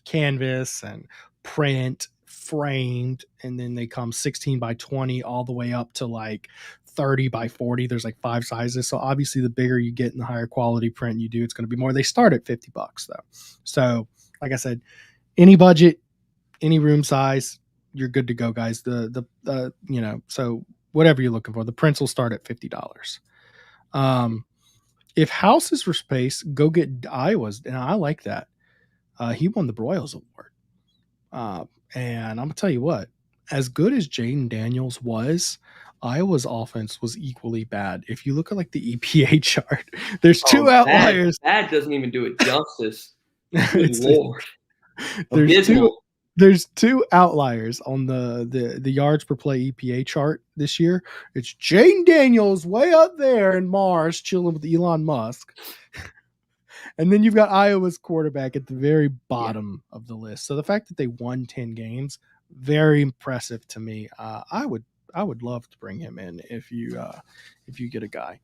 canvas and print, framed, and then they come 16 by 20 all the way up to like 30 by 40. There's like 5 sizes. So obviously the bigger you get and the higher quality print you do, it's going to be more. They start at $50 though. So like I said, any budget, any room size, you're good to go, guys. So whatever you're looking for, the prints will start at $50. If houses for space, go get Iowa's. And I like that. He won the Broyles Award. And I'm gonna tell you what, as good as Jayden Daniels was, Iowa's offense was equally bad. If you look at like the EPA chart, there's two outliers. That doesn't even do it justice. Good Lord. There's two outliers on the yards per play EPA chart this year. It's Jayden Daniels way up there in Mars chilling with Elon Musk. And then you've got Iowa's quarterback at the very bottom of the list. So the fact that they won 10 games, very impressive to me. I would love to bring him in if you get a guy.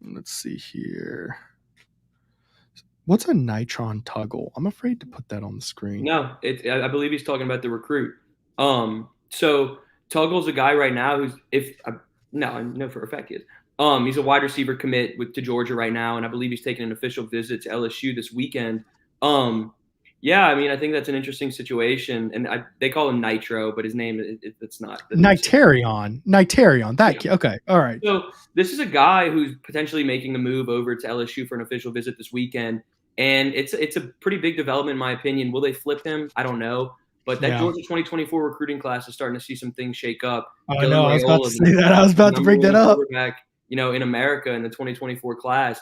Let's see here. What's a Nitron Tuggle? I'm afraid to put that on the screen. No, I believe he's talking about the recruit. So Tuggle's a guy right now who's I know for a fact he is. He's a wide receiver commit to Georgia right now, and I believe he's taking an official visit to LSU this weekend. Yeah, I mean, I think that's an interesting situation, and they call him Nitro, but his name it's not Nitarion. Okay, all right. So this is a guy who's potentially making a move over to LSU for an official visit this weekend, and it's a pretty big development in my opinion. Will they flip him? I don't know. But that Georgia 2024 recruiting class is starting to see some things shake up. I know. I was about to say that. I was about to bring that up. In America in the 2024 class,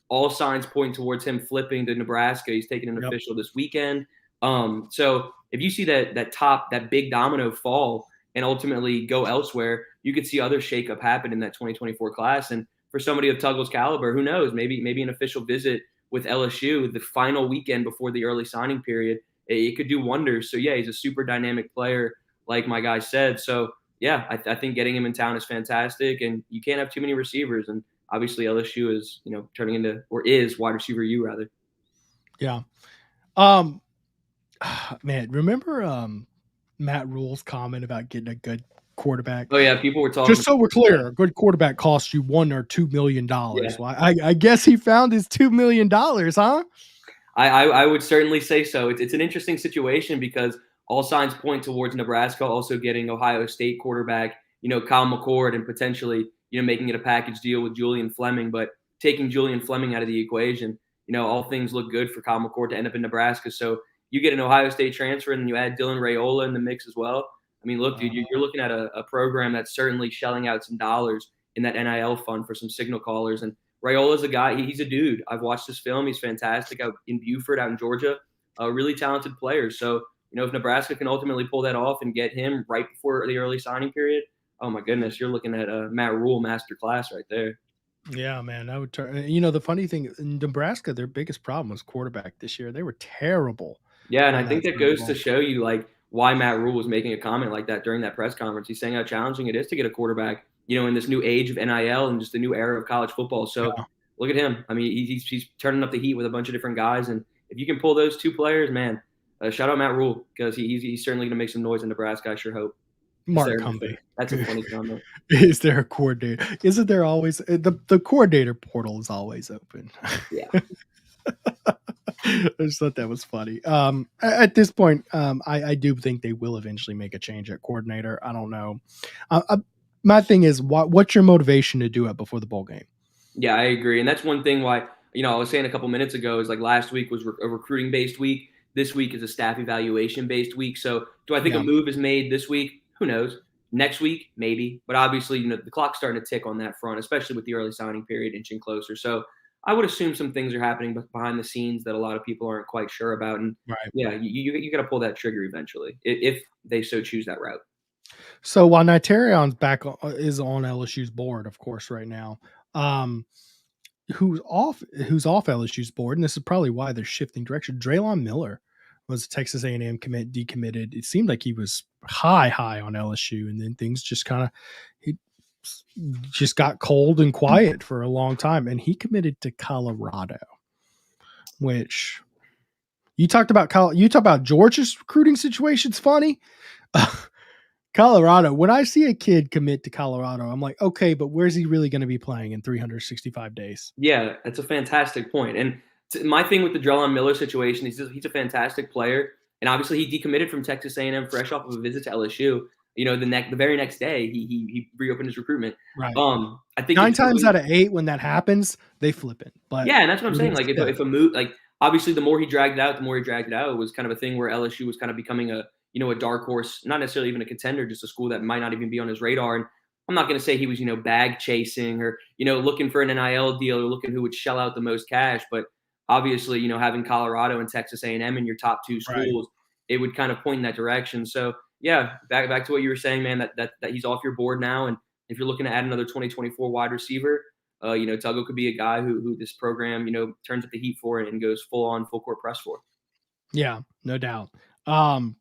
all signs point towards him flipping to Nebraska. He's taking an official this weekend. So if you see that big domino fall and ultimately go elsewhere, you could see other shakeup happen in that 2024 class. And for somebody of Tuggle's caliber, who knows? Maybe an official visit with LSU the final weekend before the early signing period. It could do wonders. So, yeah, he's a super dynamic player, like my guy said. So, yeah, I think getting him in town is fantastic. And you can't have too many receivers. And obviously LSU is, turning into – or is wide receiver U, rather. Yeah. Man, remember Matt Rule's comment about getting a good quarterback? Oh, yeah, people were talking – just so we're clear, a good quarterback costs you $1 or $2 million. Yeah. Well, I guess he found his $2 million, huh? I would certainly say so. It's an interesting situation because all signs point towards Nebraska also getting Ohio State quarterback, Kyle McCord, and potentially, making it a package deal with Julian Fleming. But taking Julian Fleming out of the equation, all things look good for Kyle McCord to end up in Nebraska. So you get an Ohio State transfer and then you add Dylan Raiola in the mix as well. I mean, look, dude, you're looking at a program that's certainly shelling out some dollars in that NIL fund for some signal callers. And Raiola's a guy. He's a dude. I've watched his film. He's fantastic out in Buford, out in Georgia. A really talented player. So, if Nebraska can ultimately pull that off and get him right before the early signing period, oh, my goodness, you're looking at a Matt Rule masterclass right there. Yeah, man. I would the funny thing, in Nebraska, their biggest problem was quarterback this year. They were terrible. Yeah, and I think that goes to show you, why Matt Rule was making a comment like that during that press conference. He's saying how challenging it is to get a quarterback, in this new age of NIL and just the new era of college football. So look at him. I mean, he's turning up the heat with a bunch of different guys. And if you can pull those two players, man, shout out Matt Rule because he's certainly going to make some noise in Nebraska, I sure hope. Mark Cumbie. That's a funny comment. Is there a coordinator? Isn't there always the coordinator portal is always open? Yeah. I just thought that was funny. At this point, I do think they will eventually make a change at coordinator. I don't know. My thing is, what's your motivation to do it before the bowl game? Yeah, I agree. And that's one thing why, I was saying a couple minutes ago is last week was a recruiting-based week. This week is a staff evaluation-based week. So do I think a move is made this week? Who knows? Next week, maybe. But obviously, the clock's starting to tick on that front, especially with the early signing period inching closer. So I would assume some things are happening behind the scenes that a lot of people aren't quite sure about. And yeah, you got to pull that trigger eventually if they so choose that route. So while Nitarion's is on LSU's board, of course, right now, who's off LSU's board, and this is probably why they're shifting direction. Draylon Miller was a Texas A&M decommitted. It seemed like he was high on LSU, and then things just got cold and quiet for a long time, and he committed to Colorado. Which you talked about Georgia's recruiting situation's funny. Colorado, when I see a kid commit to Colorado, I'm like, okay, but where's he really going to be playing in 365 days? Yeah, that's a fantastic point. And my thing with the Draylon Miller situation is he's a fantastic player. And obviously he decommitted from Texas A&M fresh off of a visit to LSU. The very next day he reopened his recruitment. Right. I think 9 times out of 8 when that happens, they flip it. But yeah, and that's what I'm saying. If a move, obviously the more he dragged it out, it was kind of a thing where LSU was kind of becoming a dark horse, not necessarily even a contender, just a school that might not even be on his radar. And I'm not going to say he was, bag chasing or, looking for an NIL deal or looking who would shell out the most cash. But obviously, having Colorado and Texas A&M in your top 2 schools, it would kind of point in that direction. So yeah, back to what you were saying, man, that he's off your board now. And if you're looking to add another 2024 wide receiver, Tuggle could be a guy who this program, turns up the heat for it and goes full court press for. Yeah, no doubt. And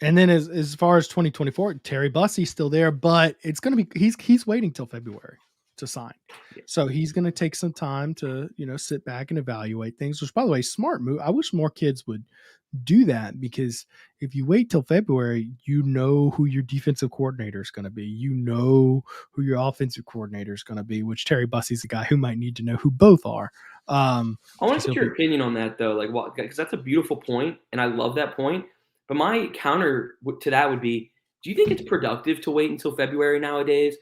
then as far as 2024, Terry Bussey's still there, but it's going to be he's waiting till February to sign. Yeah. So he's going to take some time to, sit back and evaluate things, which, by the way, smart move. I wish more kids would do that, because if you wait till February, you know who your defensive coordinator is going to be. You know who your offensive coordinator is going to be, which Terry Bussey's a guy who might need to know who both are. I want to get your opinion on that, though, because that's a beautiful point, and I love that point. But my counter to that would be, do you think it's productive to wait until February nowadays?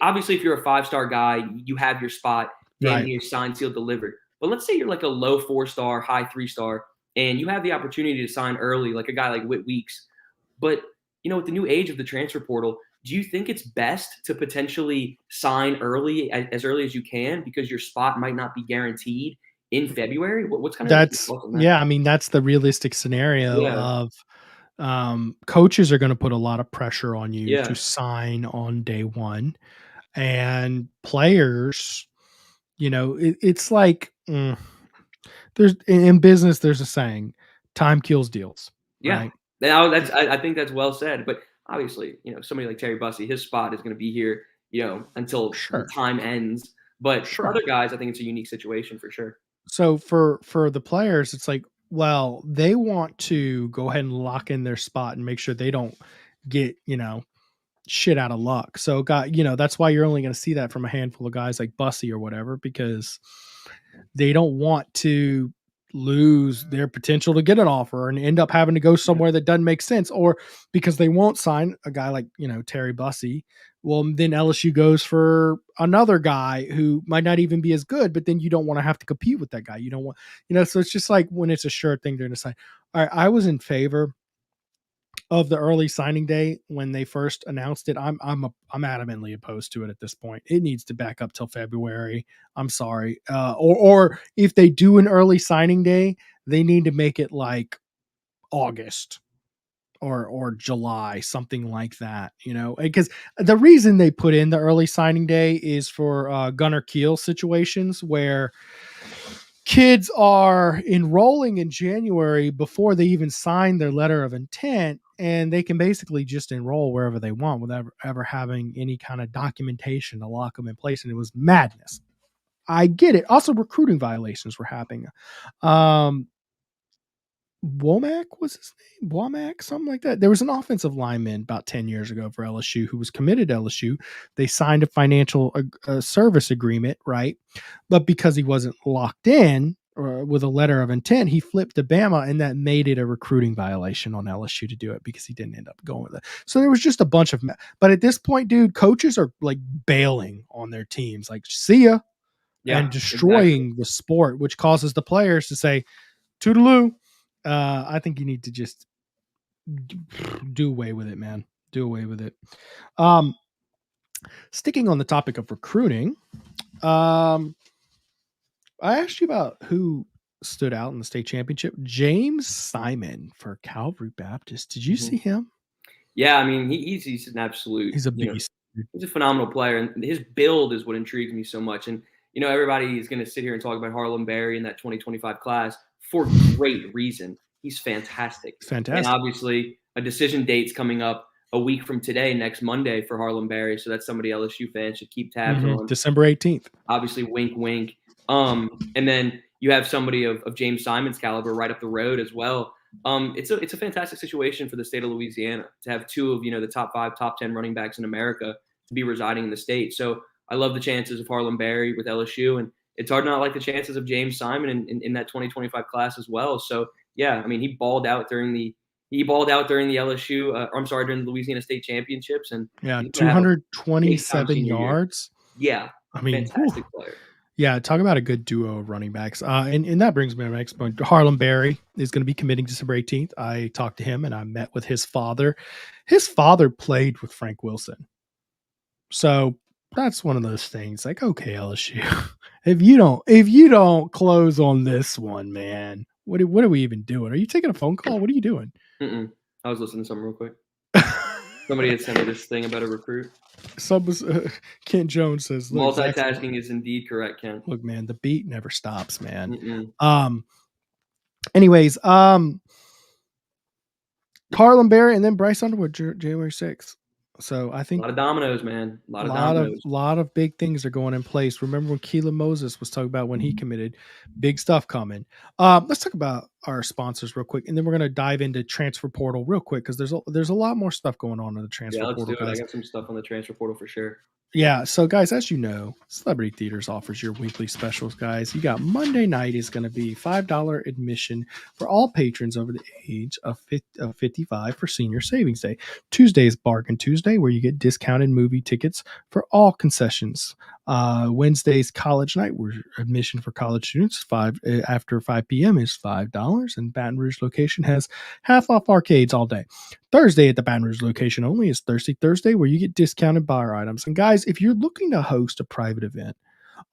Obviously, if you're a 5-star guy, you have your spot, and you're signed, sealed, delivered. But let's say you're like a low 4-star, high 3-star, and you have the opportunity to sign early, like a guy like Whit Weeks. But, with the new age of the transfer portal, do you think it's best to potentially sign early, as early as you can, because your spot might not be guaranteed in February? What's kind of that? Yeah, I mean, that's the realistic scenario of coaches are going to put a lot of pressure on you to sign on day one, and players, it's like there's in business, there's a saying, time kills deals. Yeah. Right? Now I think that's well said, but obviously, somebody like Terry Bussey, his spot is going to be here, until the time ends. But for other guys, I think it's a unique situation for sure. So for the players, it's like, well, they want to go ahead and lock in their spot and make sure they don't get, shit out of luck. So that's why you're only going to see that from a handful of guys like Bussey or whatever, because they don't want to lose their potential to get an offer and end up having to go somewhere that doesn't make sense, or because they won't sign a guy like, Terry Bussey. Well, then LSU goes for another guy who might not even be as good, but then you don't want to have to compete with that guy. You don't want, so it's just like when it's a sure thing, they're going to sign. All right, I was in favor of the early signing day when they first announced it. I'm adamantly opposed to it at this point. It needs to back up till February. I'm sorry. Or if they do an early signing day, they need to make it like August or July, something like that, because the reason they put in the early signing day is for Gunnar Kiel situations where kids are enrolling in January before they even sign their letter of intent, and they can basically just enroll wherever they want without ever having any kind of documentation to lock them in place. And it was madness. I get it. Also, recruiting violations were happening. Womack was his name? Womack, something like that. There was an offensive lineman about 10 years ago for LSU who was committed to LSU. They signed a financial service agreement, right? But because he wasn't locked in with a letter of intent, he flipped to Bama, and that made it a recruiting violation on LSU to do it because he didn't end up going with it. So there was just a bunch of but at this point, dude, coaches are like bailing on their teams, like, see ya, and destroying the sport, which causes the players to say, toodaloo. I think you need to just do away with it, man. Do away with it. Sticking on the topic of recruiting, I asked you about who stood out in the state championship. James Simon for Calvary Baptist. Did you see him? Yeah, I mean, he's an absolute. He's a beast. He's a phenomenal player, and his build is what intrigues me so much. And everybody is going to sit here and talk about Harlem Berry in that 2025 class for great reason. He's fantastic. And obviously, a decision date's coming up a week from today, next Monday, for Harlem Berry. So that's somebody LSU fans should keep tabs on. December 18th. Obviously, wink, wink. And then you have somebody of James Simon's caliber right up the road as well. It's a fantastic situation for the state of Louisiana to have two of the top 5, top 10 running backs in America to be residing in the state. So I love the chances of Harlem Berry with LSU, and it's hard not like the chances of James Simon in that 2025 class as well. So yeah, I mean, he balled out during the LSU. During the Louisiana State Championships, and 227 yards. Yeah, I mean, fantastic player. Yeah, talk about a good duo of running backs. And that brings me to my next point. Harlem Berry is going to be committing December 18th. I talked to him and I met with his father. His father played with Frank Wilson. So that's one of those things like, okay, LSU, if you don't close on this one, man, what are we even doing? Are you taking a phone call? What are you doing? I was listening to something real quick. Somebody had sent me this thing about a recruit. Kent Jones says, look, multitasking is indeed correct, Ken. Look, man, the beat never stops, man. Mm-mm. Anyways, Carlin Barry and then Bryce Underwood, January 6th. So I think a lot of dominoes, man. A lot of big things are going in place. Remember when Keelan Moses was talking about when he committed, big stuff coming. Let's talk about our sponsors real quick, and then we're going to dive into transfer portal real quick because there's a lot more stuff going on in the transfer portal. Let's do it. I got some stuff on the transfer portal for sure. Yeah, so guys, as you know, Celebrity Theaters offers your weekly specials, guys. You got Monday night is going to be $5 admission for all patrons over the age of 55 for Senior Savings Day. Tuesday is Bargain Tuesday, where you get discounted movie tickets for all concessions. Wednesday's College Night, where admission for college students after 5 p.m. is $5, and Baton Rouge location has half off arcades all day. Thursday at the Baton Rouge location only is Thirsty Thursday, where you get discounted bar items. And guys, if you're looking to host a private event,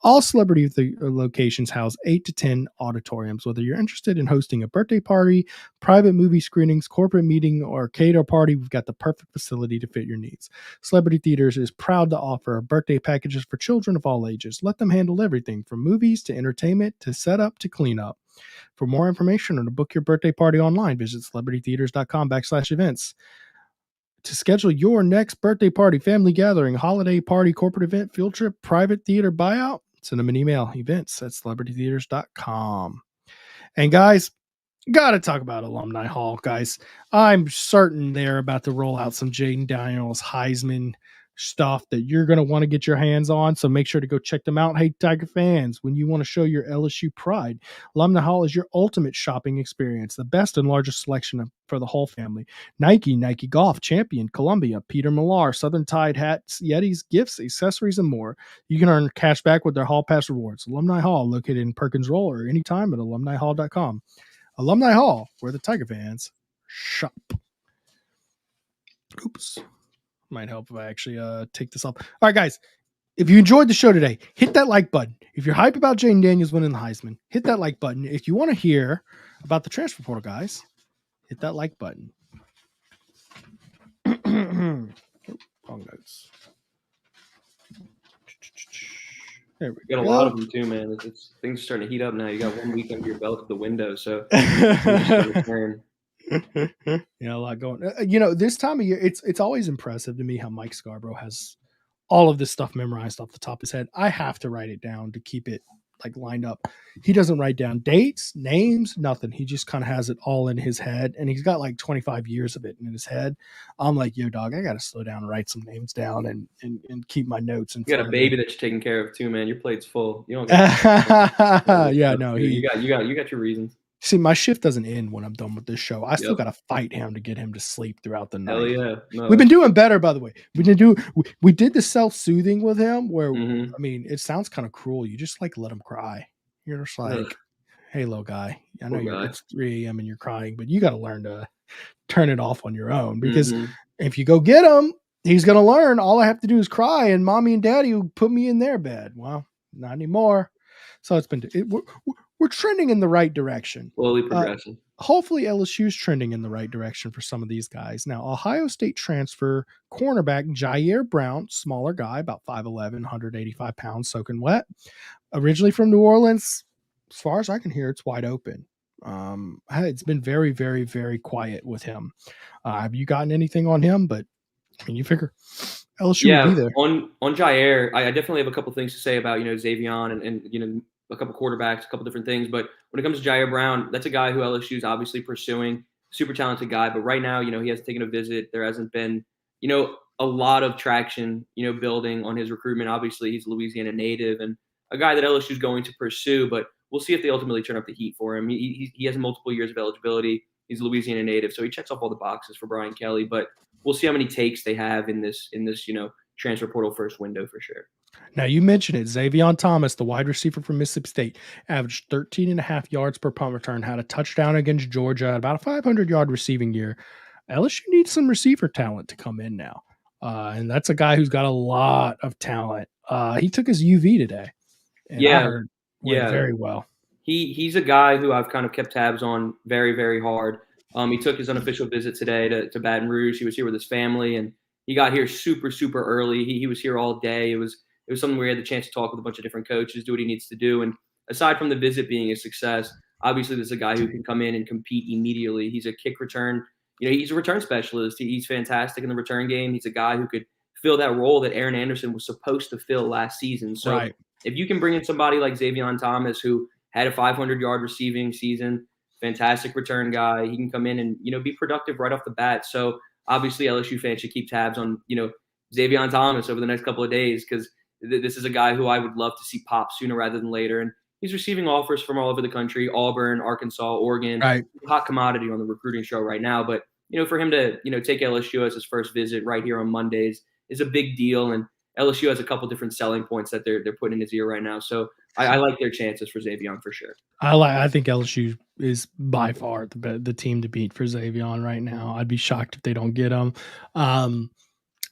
all celebrity locations house 8 to 10 auditoriums. Whether you're interested in hosting a birthday party, private movie screenings, corporate meeting, or cater party, we've got the perfect facility to fit your needs. Celebrity Theaters is proud to offer birthday packages for children of all ages. Let them handle everything from movies to entertainment to setup to cleanup. For more information or to book your birthday party online, visit celebritytheaters.com/events. To schedule your next birthday party, family gathering, holiday party, corporate event, field trip, private theater buyout, send them an email, events@celebritytheaters.com. And guys, got to talk about Alumni Hall, guys. I'm certain they're about to roll out some Jayden Daniels Heisman stuff that you're going to want to get your hands on. So make sure to go check them out. Hey, Tiger fans, when you want to show your LSU pride, Alumni Hall is your ultimate shopping experience. The best and largest selection for the whole family. Nike Golf, Champion, Columbia, Peter Millar, Southern Tide hats, Yetis, gifts, accessories, and more. You can earn cash back with their Hall Pass rewards. Alumni Hall, located in Perkins Roll, or anytime at alumnihall.com. Alumni Hall, where the Tiger fans shop. Oops. Might help if I actually take this off. All right, guys. If you enjoyed the show today, hit that like button. If you're hype about Jayden Daniels winning the Heisman, hit that like button. If you want to hear about the transfer portal, guys, hit that like button. Wrong notes. There we got a lot of them too, man. Things are starting to heat up now. You got 1 week under your belt at the window, so yeah, a lot going. This time of year, it's always impressive to me how Mike Scarborough has all of this stuff memorized off the top of his head. I have to write it down to keep it lined up. He doesn't write down dates, names, nothing. He just kind of has it all in his head, and he's got 25 years of it in his head. I'm like, yo, dog, I got to slow down and write some names down and keep my notes. And you got a baby that you're taking care of too, man. Your plate's full. You don't. Yeah, no, you got your reasons. See, my shift doesn't end when I'm done with this show. I still got to fight him to get him to sleep throughout the night. Hell yeah. No. We've been doing better, by the way. We did the self-soothing with him where, I mean, it sounds kind of cruel. You just let him cry. You're just hey, little guy, I know it's 3 a.m. and you're crying, but you got to learn to turn it off on your own, because if you go get him, he's going to learn all I have to do is cry and mommy and daddy will put me in their bed. Well, not anymore. So we're trending in the right direction. Slowly progressing. Hopefully LSU's trending in the right direction for some of these guys. Now, Ohio State transfer cornerback Jayden Brown, smaller guy, about 5'11", 185 pounds, soaking wet. Originally from New Orleans, as far as I can hear, it's wide open. It's been very, very, very quiet with him. Have you gotten anything on him? But I mean, you figure LSU would be there. On Jair, I definitely have a couple things to say about Xavion and a couple quarterbacks, a couple different things. But when it comes to Jayden Brown, that's a guy who LSU is obviously pursuing. Super talented guy, but right now, he hasn't taken a visit. There hasn't been, a lot of traction, building on his recruitment. Obviously, he's a Louisiana native and a guy that LSU is going to pursue, but we'll see if they ultimately turn up the heat for him. He has multiple years of eligibility. He's a Louisiana native, so he checks off all the boxes for Brian Kelly, but we'll see how many takes they have in this, transfer portal first window for sure. Now, you mentioned it. Xavion Thomas, the wide receiver from Mississippi State, averaged 13.5 yards per punt return, had a touchdown against Georgia, about a 500-yard receiving year. LSU needs some receiver talent to come in now. And that's a guy who's got a lot of talent. He took his UV today. And I heard went very well. He's a guy who I've kind of kept tabs on very, very hard. He took his unofficial visit today to Baton Rouge. He was here with his family, and he got here super, super early. He was here all day. It was something where he had the chance to talk with a bunch of different coaches, do what he needs to do. And aside from the visit being a success, obviously there's a guy who can come in and compete immediately. He's a kick return. He's a return specialist. He's fantastic in the return game. He's a guy who could fill that role that Aaron Anderson was supposed to fill last season. So if you can bring in somebody like Zavion Thomas, who had a 500-yard receiving season, fantastic return guy, he can come in and, be productive right off the bat. So obviously LSU fans should keep tabs on, Zavion Thomas over the next couple of days, because this is a guy who I would love to see pop sooner rather than later. And he's receiving offers from all over the country: Auburn, Arkansas, Oregon. Hot commodity on the recruiting show right now. But, for him to, take LSU as his first visit right here on Mondays is a big deal. And LSU has a couple different selling points that they're putting in his ear right now. So I like their chances for Zavion for sure. I think LSU is by far the team to beat for Zavion right now. I'd be shocked if they don't get him.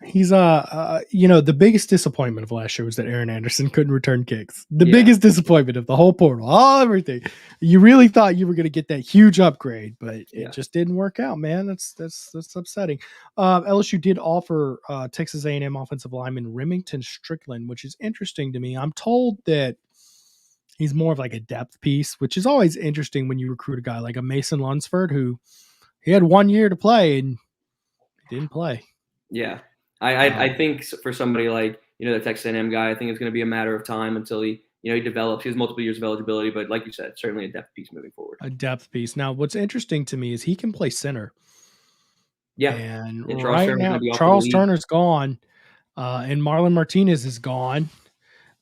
He's the biggest disappointment of last year was that Aaron Anderson couldn't return kicks. The biggest disappointment of the whole portal, everything. You really thought you were going to get that huge upgrade, but it just didn't work out, man. That's upsetting. LSU did offer Texas A&M offensive lineman Remington Strickland, which is interesting to me. I'm told that he's more of like a depth piece, which is always interesting when you recruit a guy like a Mason Lunsford, who he had 1 year to play and he didn't play. Yeah. I think for somebody like, the Texas A&M guy, I think it's going to be a matter of time until he develops. He has multiple years of eligibility, but like you said, certainly a depth piece moving forward. A depth piece. Now, what's interesting to me is he can play center. Yeah. And right now, Charles Turner's gone, and Marlon Martinez is gone.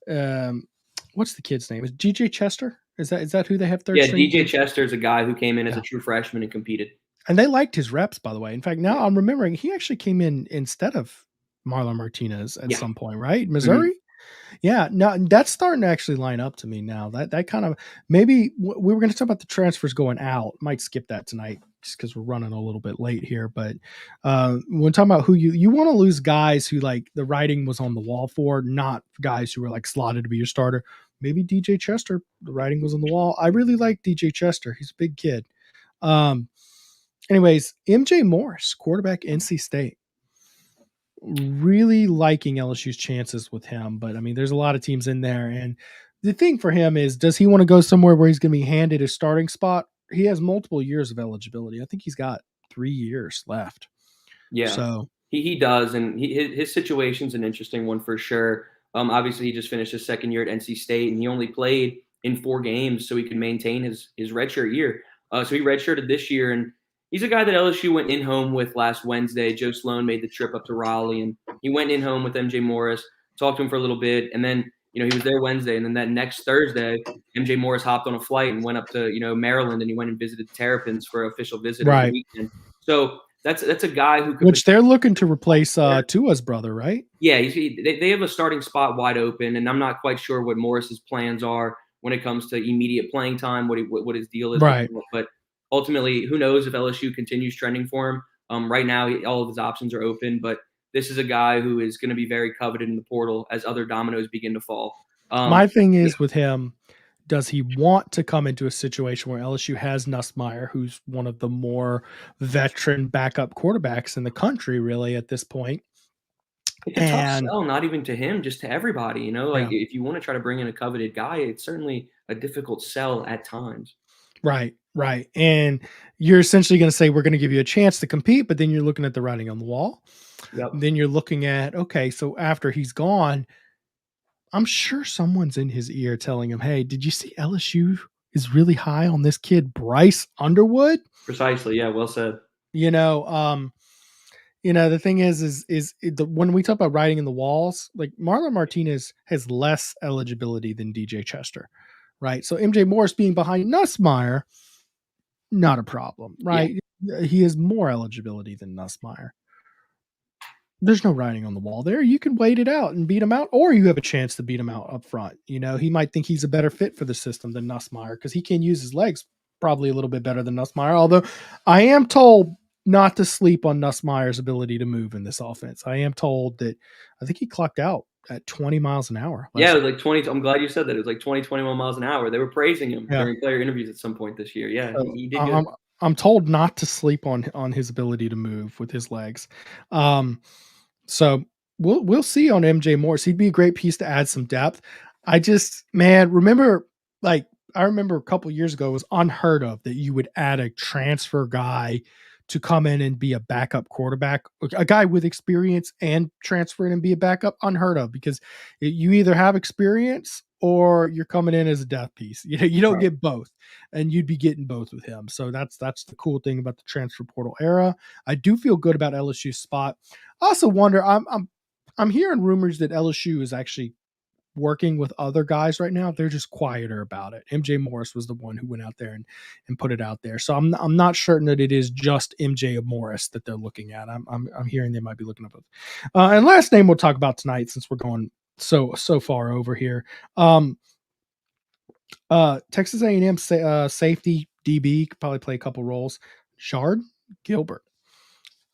What's the kid's name? Is DJ Chester? Is that who they have third string? DJ Chester is a guy who came in as a true freshman and competed. And they liked his reps, by the way. In fact, now I'm remembering he actually came in instead of Marlon Martinez at some point, right? Missouri? Mm-hmm. Yeah. Now that's starting to actually line up to me now. That kind of, maybe we were going to talk about the transfers going out. Might skip that tonight just because we're running a little bit late here. But when we're talking about who you want to lose guys who like the writing was on the wall for, not guys who were like slotted to be your starter. Maybe DJ Chester, the writing was on the wall. I really like DJ Chester. He's a big kid. Anyways, MJ Morris, quarterback, NC State. Really liking LSU's chances with him, but I mean, there's a lot of teams in there. And the thing for him is, does he want to go somewhere where he's going to be handed a starting spot? He has multiple years of eligibility. I think he's got 3 years left. Yeah, so he does. And his situation's an interesting one for sure. Obviously, he just finished his second year at NC State, and he only played in 4 games so he could maintain his redshirt year. So he redshirted this year, and he's a guy that LSU went in home with last Wednesday. Joe Sloan made the trip up to Raleigh, and he went in home with MJ Morris, talked to him for a little bit, and then he was there Wednesday, and then that next Thursday, MJ Morris hopped on a flight and went up to Maryland, and he went and visited the Terrapins for an official visit over the weekend. So that's a guy who could, which they're looking to replace Tua's brother, right? Yeah, they have a starting spot wide open, and I'm not quite sure what Morris's plans are when it comes to immediate playing time, what his deal is. Right. But ultimately, who knows if LSU continues trending for him. Right now, all of his options are open, but this is a guy who is going to be very coveted in the portal as other dominoes begin to fall. My thing is with him, does he want to come into a situation where LSU has Nussmeier, who's one of the more veteran backup quarterbacks in the country, really, at this point? It's a tough sell, not even to him, just to everybody. If you want to try to bring in a coveted guy, it's certainly a difficult sell at times. Right. And you're essentially going to say, we're going to give you a chance to compete, but then you're looking at the writing on the wall. Yep. Then you're looking at, okay, so after he's gone, I'm sure someone's in his ear telling him, hey, did you see LSU is really high on this kid, Bryce Underwood? Precisely. Yeah. Well said. The thing is when we talk about writing in the walls, like Marlon Martinez has less eligibility than DJ Chester, right? So MJ Morris being behind Nussmeier, not a problem, right? Yeah. He has more eligibility than Nussmeier. There's no writing on the wall there. You can wait it out and beat him out, or you have a chance to beat him out up front. He might think he's a better fit for the system than Nussmeier because he can use his legs probably a little bit better than Nussmeier. Although I am told not to sleep on Nussmeier's ability to move in this offense. I am told that I think he clocked out at 20 miles an hour. Yeah, it was like 20. I'm glad you said that. It was like 21 miles an hour. They were praising him during player interviews at some point this year. Yeah, he did good. I'm told not to sleep on his ability to move with his legs. So we'll see on MJ Morris. He'd be a great piece to add some depth. I just, man, I remember a couple years ago, it was unheard of that you would add a transfer guy to come in and be a backup quarterback, a guy with experience and transfer in and be a backup. Unheard of, because you either have experience or you're coming in as a death piece. You don't get both, and you'd be getting both with him. So that's the cool thing about the transfer portal era. I do feel good about LSU's spot. I also wonder, I'm hearing rumors that LSU is actually working with other guys right now. They're just quieter about it. MJ Morris was the one who went out there and put it out there. So I'm not certain that it is just MJ Morris that they're looking at. I'm hearing they might be looking at both. And last name we'll talk about tonight, since we're going so far over here. Texas A&M safety DB could probably play a couple roles. Shard Gilbert.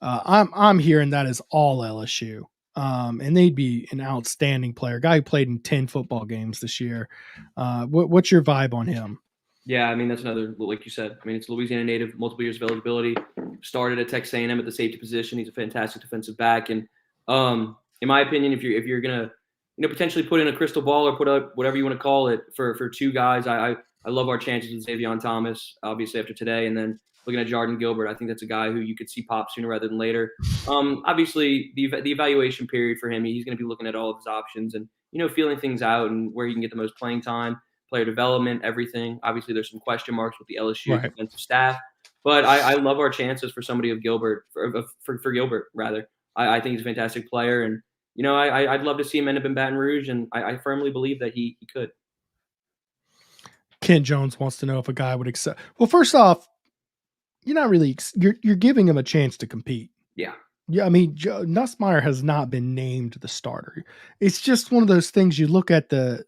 I'm hearing that is all LSU. And they'd be an outstanding player. Guy who played in 10 football games this year. What's your vibe on him? Yeah, I mean, that's another, like you said, I mean, it's a Louisiana native, multiple years of eligibility, started at Texas A&M at the safety position. He's a fantastic defensive back. And in my opinion, if you're going to, potentially put in a crystal ball or put up whatever you want to call it for two guys, I love our chances with Xavier Thomas, obviously after today. And then looking at Jayden Gilbert, I think that's a guy who you could see pop sooner rather than later. Obviously, the evaluation period for him, he's going to be looking at all of his options and, feeling things out and where he can get the most playing time, player development, everything. Obviously, there's some question marks with the LSU defensive staff. But I love our chances for somebody of Gilbert, for Gilbert, rather. I think he's a fantastic player. And, I'd love to see him end up in Baton Rouge, and I firmly believe that he could. Ken Jones wants to know if a guy would accept. Well, first off, you're not really, you're giving him a chance to compete. Yeah. Yeah. I mean, Nussmeier has not been named the starter. It's just one of those things. You look at the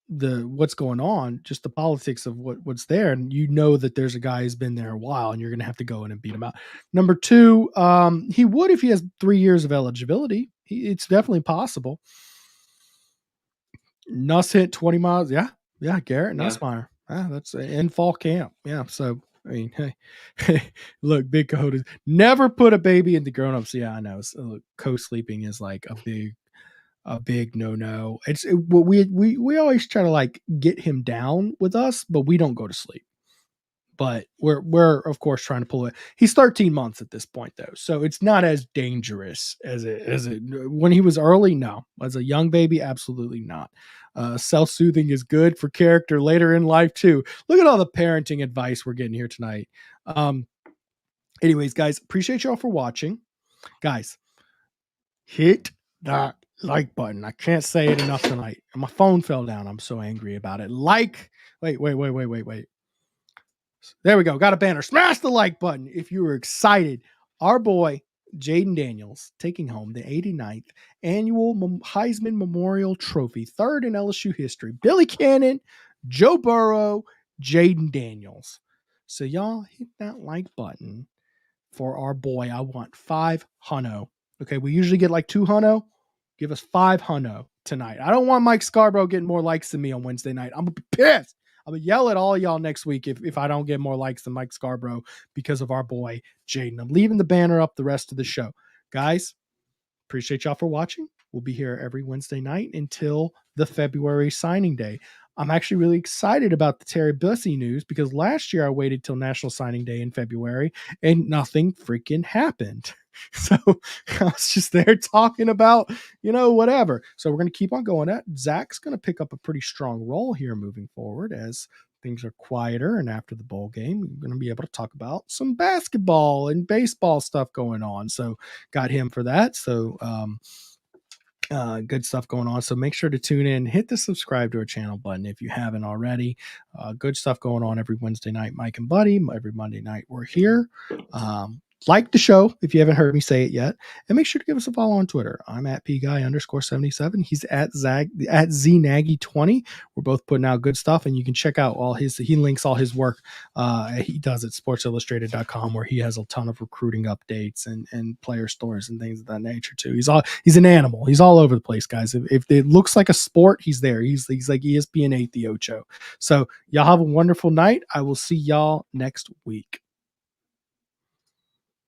what's going on, just the politics of what's there. And that there's a guy who's been there a while, and you're going to have to go in and beat him out. Number two, he would, if he has 3 years of eligibility. It's definitely possible. Nuss hit 20 miles. Yeah. Garrett Nussmeier. That's in fall camp. Yeah. So, I mean, hey, look, Big Coyotes never put a baby into grown-ups. Yeah, I know. So, co-sleeping is like a big no. We always try to like get him down with us, but we don't go to sleep. But we're of course trying to pull it. He's 13 months at this point though, so it's not as dangerous as it when he was early. No, as a young baby, absolutely not. Self-soothing is good for character later in life too. Look at all the parenting advice we're getting here tonight. Anyways, guys, appreciate y'all for watching. Guys, hit that like button. I can't say it enough tonight. My phone fell down. I'm so angry about it. Wait. There we go. Got a banner. Smash the like button if you were excited. Our boy, Jayden Daniels, taking home the 89th annual Heisman Memorial Trophy, third in LSU history. Billy Cannon, Joe Burrow, Jayden Daniels. So y'all hit that like button for our boy. I want 5 hundo. Okay, we usually get like 2 hundo. Give us 5 hundo tonight. I don't want Mike Scarborough getting more likes than me on Wednesday night. I'm going to be pissed. I'm going to yell at all y'all next week if I don't get more likes than Mike Scarborough because of our boy, Jayden. I'm leaving the banner up the rest of the show. Guys, appreciate y'all for watching. We'll be here every Wednesday night until the February signing day. I'm actually really excited about the Terry Bussey news because last year I waited till National Signing Day in February and nothing freaking happened. So I was just there talking about, whatever. So we're going to keep on going. Zack's going to pick up a pretty strong role here moving forward as things are quieter. And after the bowl game, we're going to be able to talk about some basketball and baseball stuff going on. So got him for that. So, good stuff going on. So make sure to tune in, hit the subscribe to our channel button if you haven't already. Good stuff going on every Wednesday night, Mike and Buddy. Every Monday night we're here. Like the show if you haven't heard me say it yet, and make sure to give us a follow on Twitter. I'm at pguy_77. He's at Zack at znaggy20. We're both putting out good stuff, and you can check out he links all his work he does at sportsillustrated.com, where he has a ton of recruiting updates and player stories and things of that nature too. He's an animal. He's all over the place, guys. If it looks like a sport, he's there. He's like ESPN 8 the Ocho. So y'all have a wonderful night. I will see y'all next week.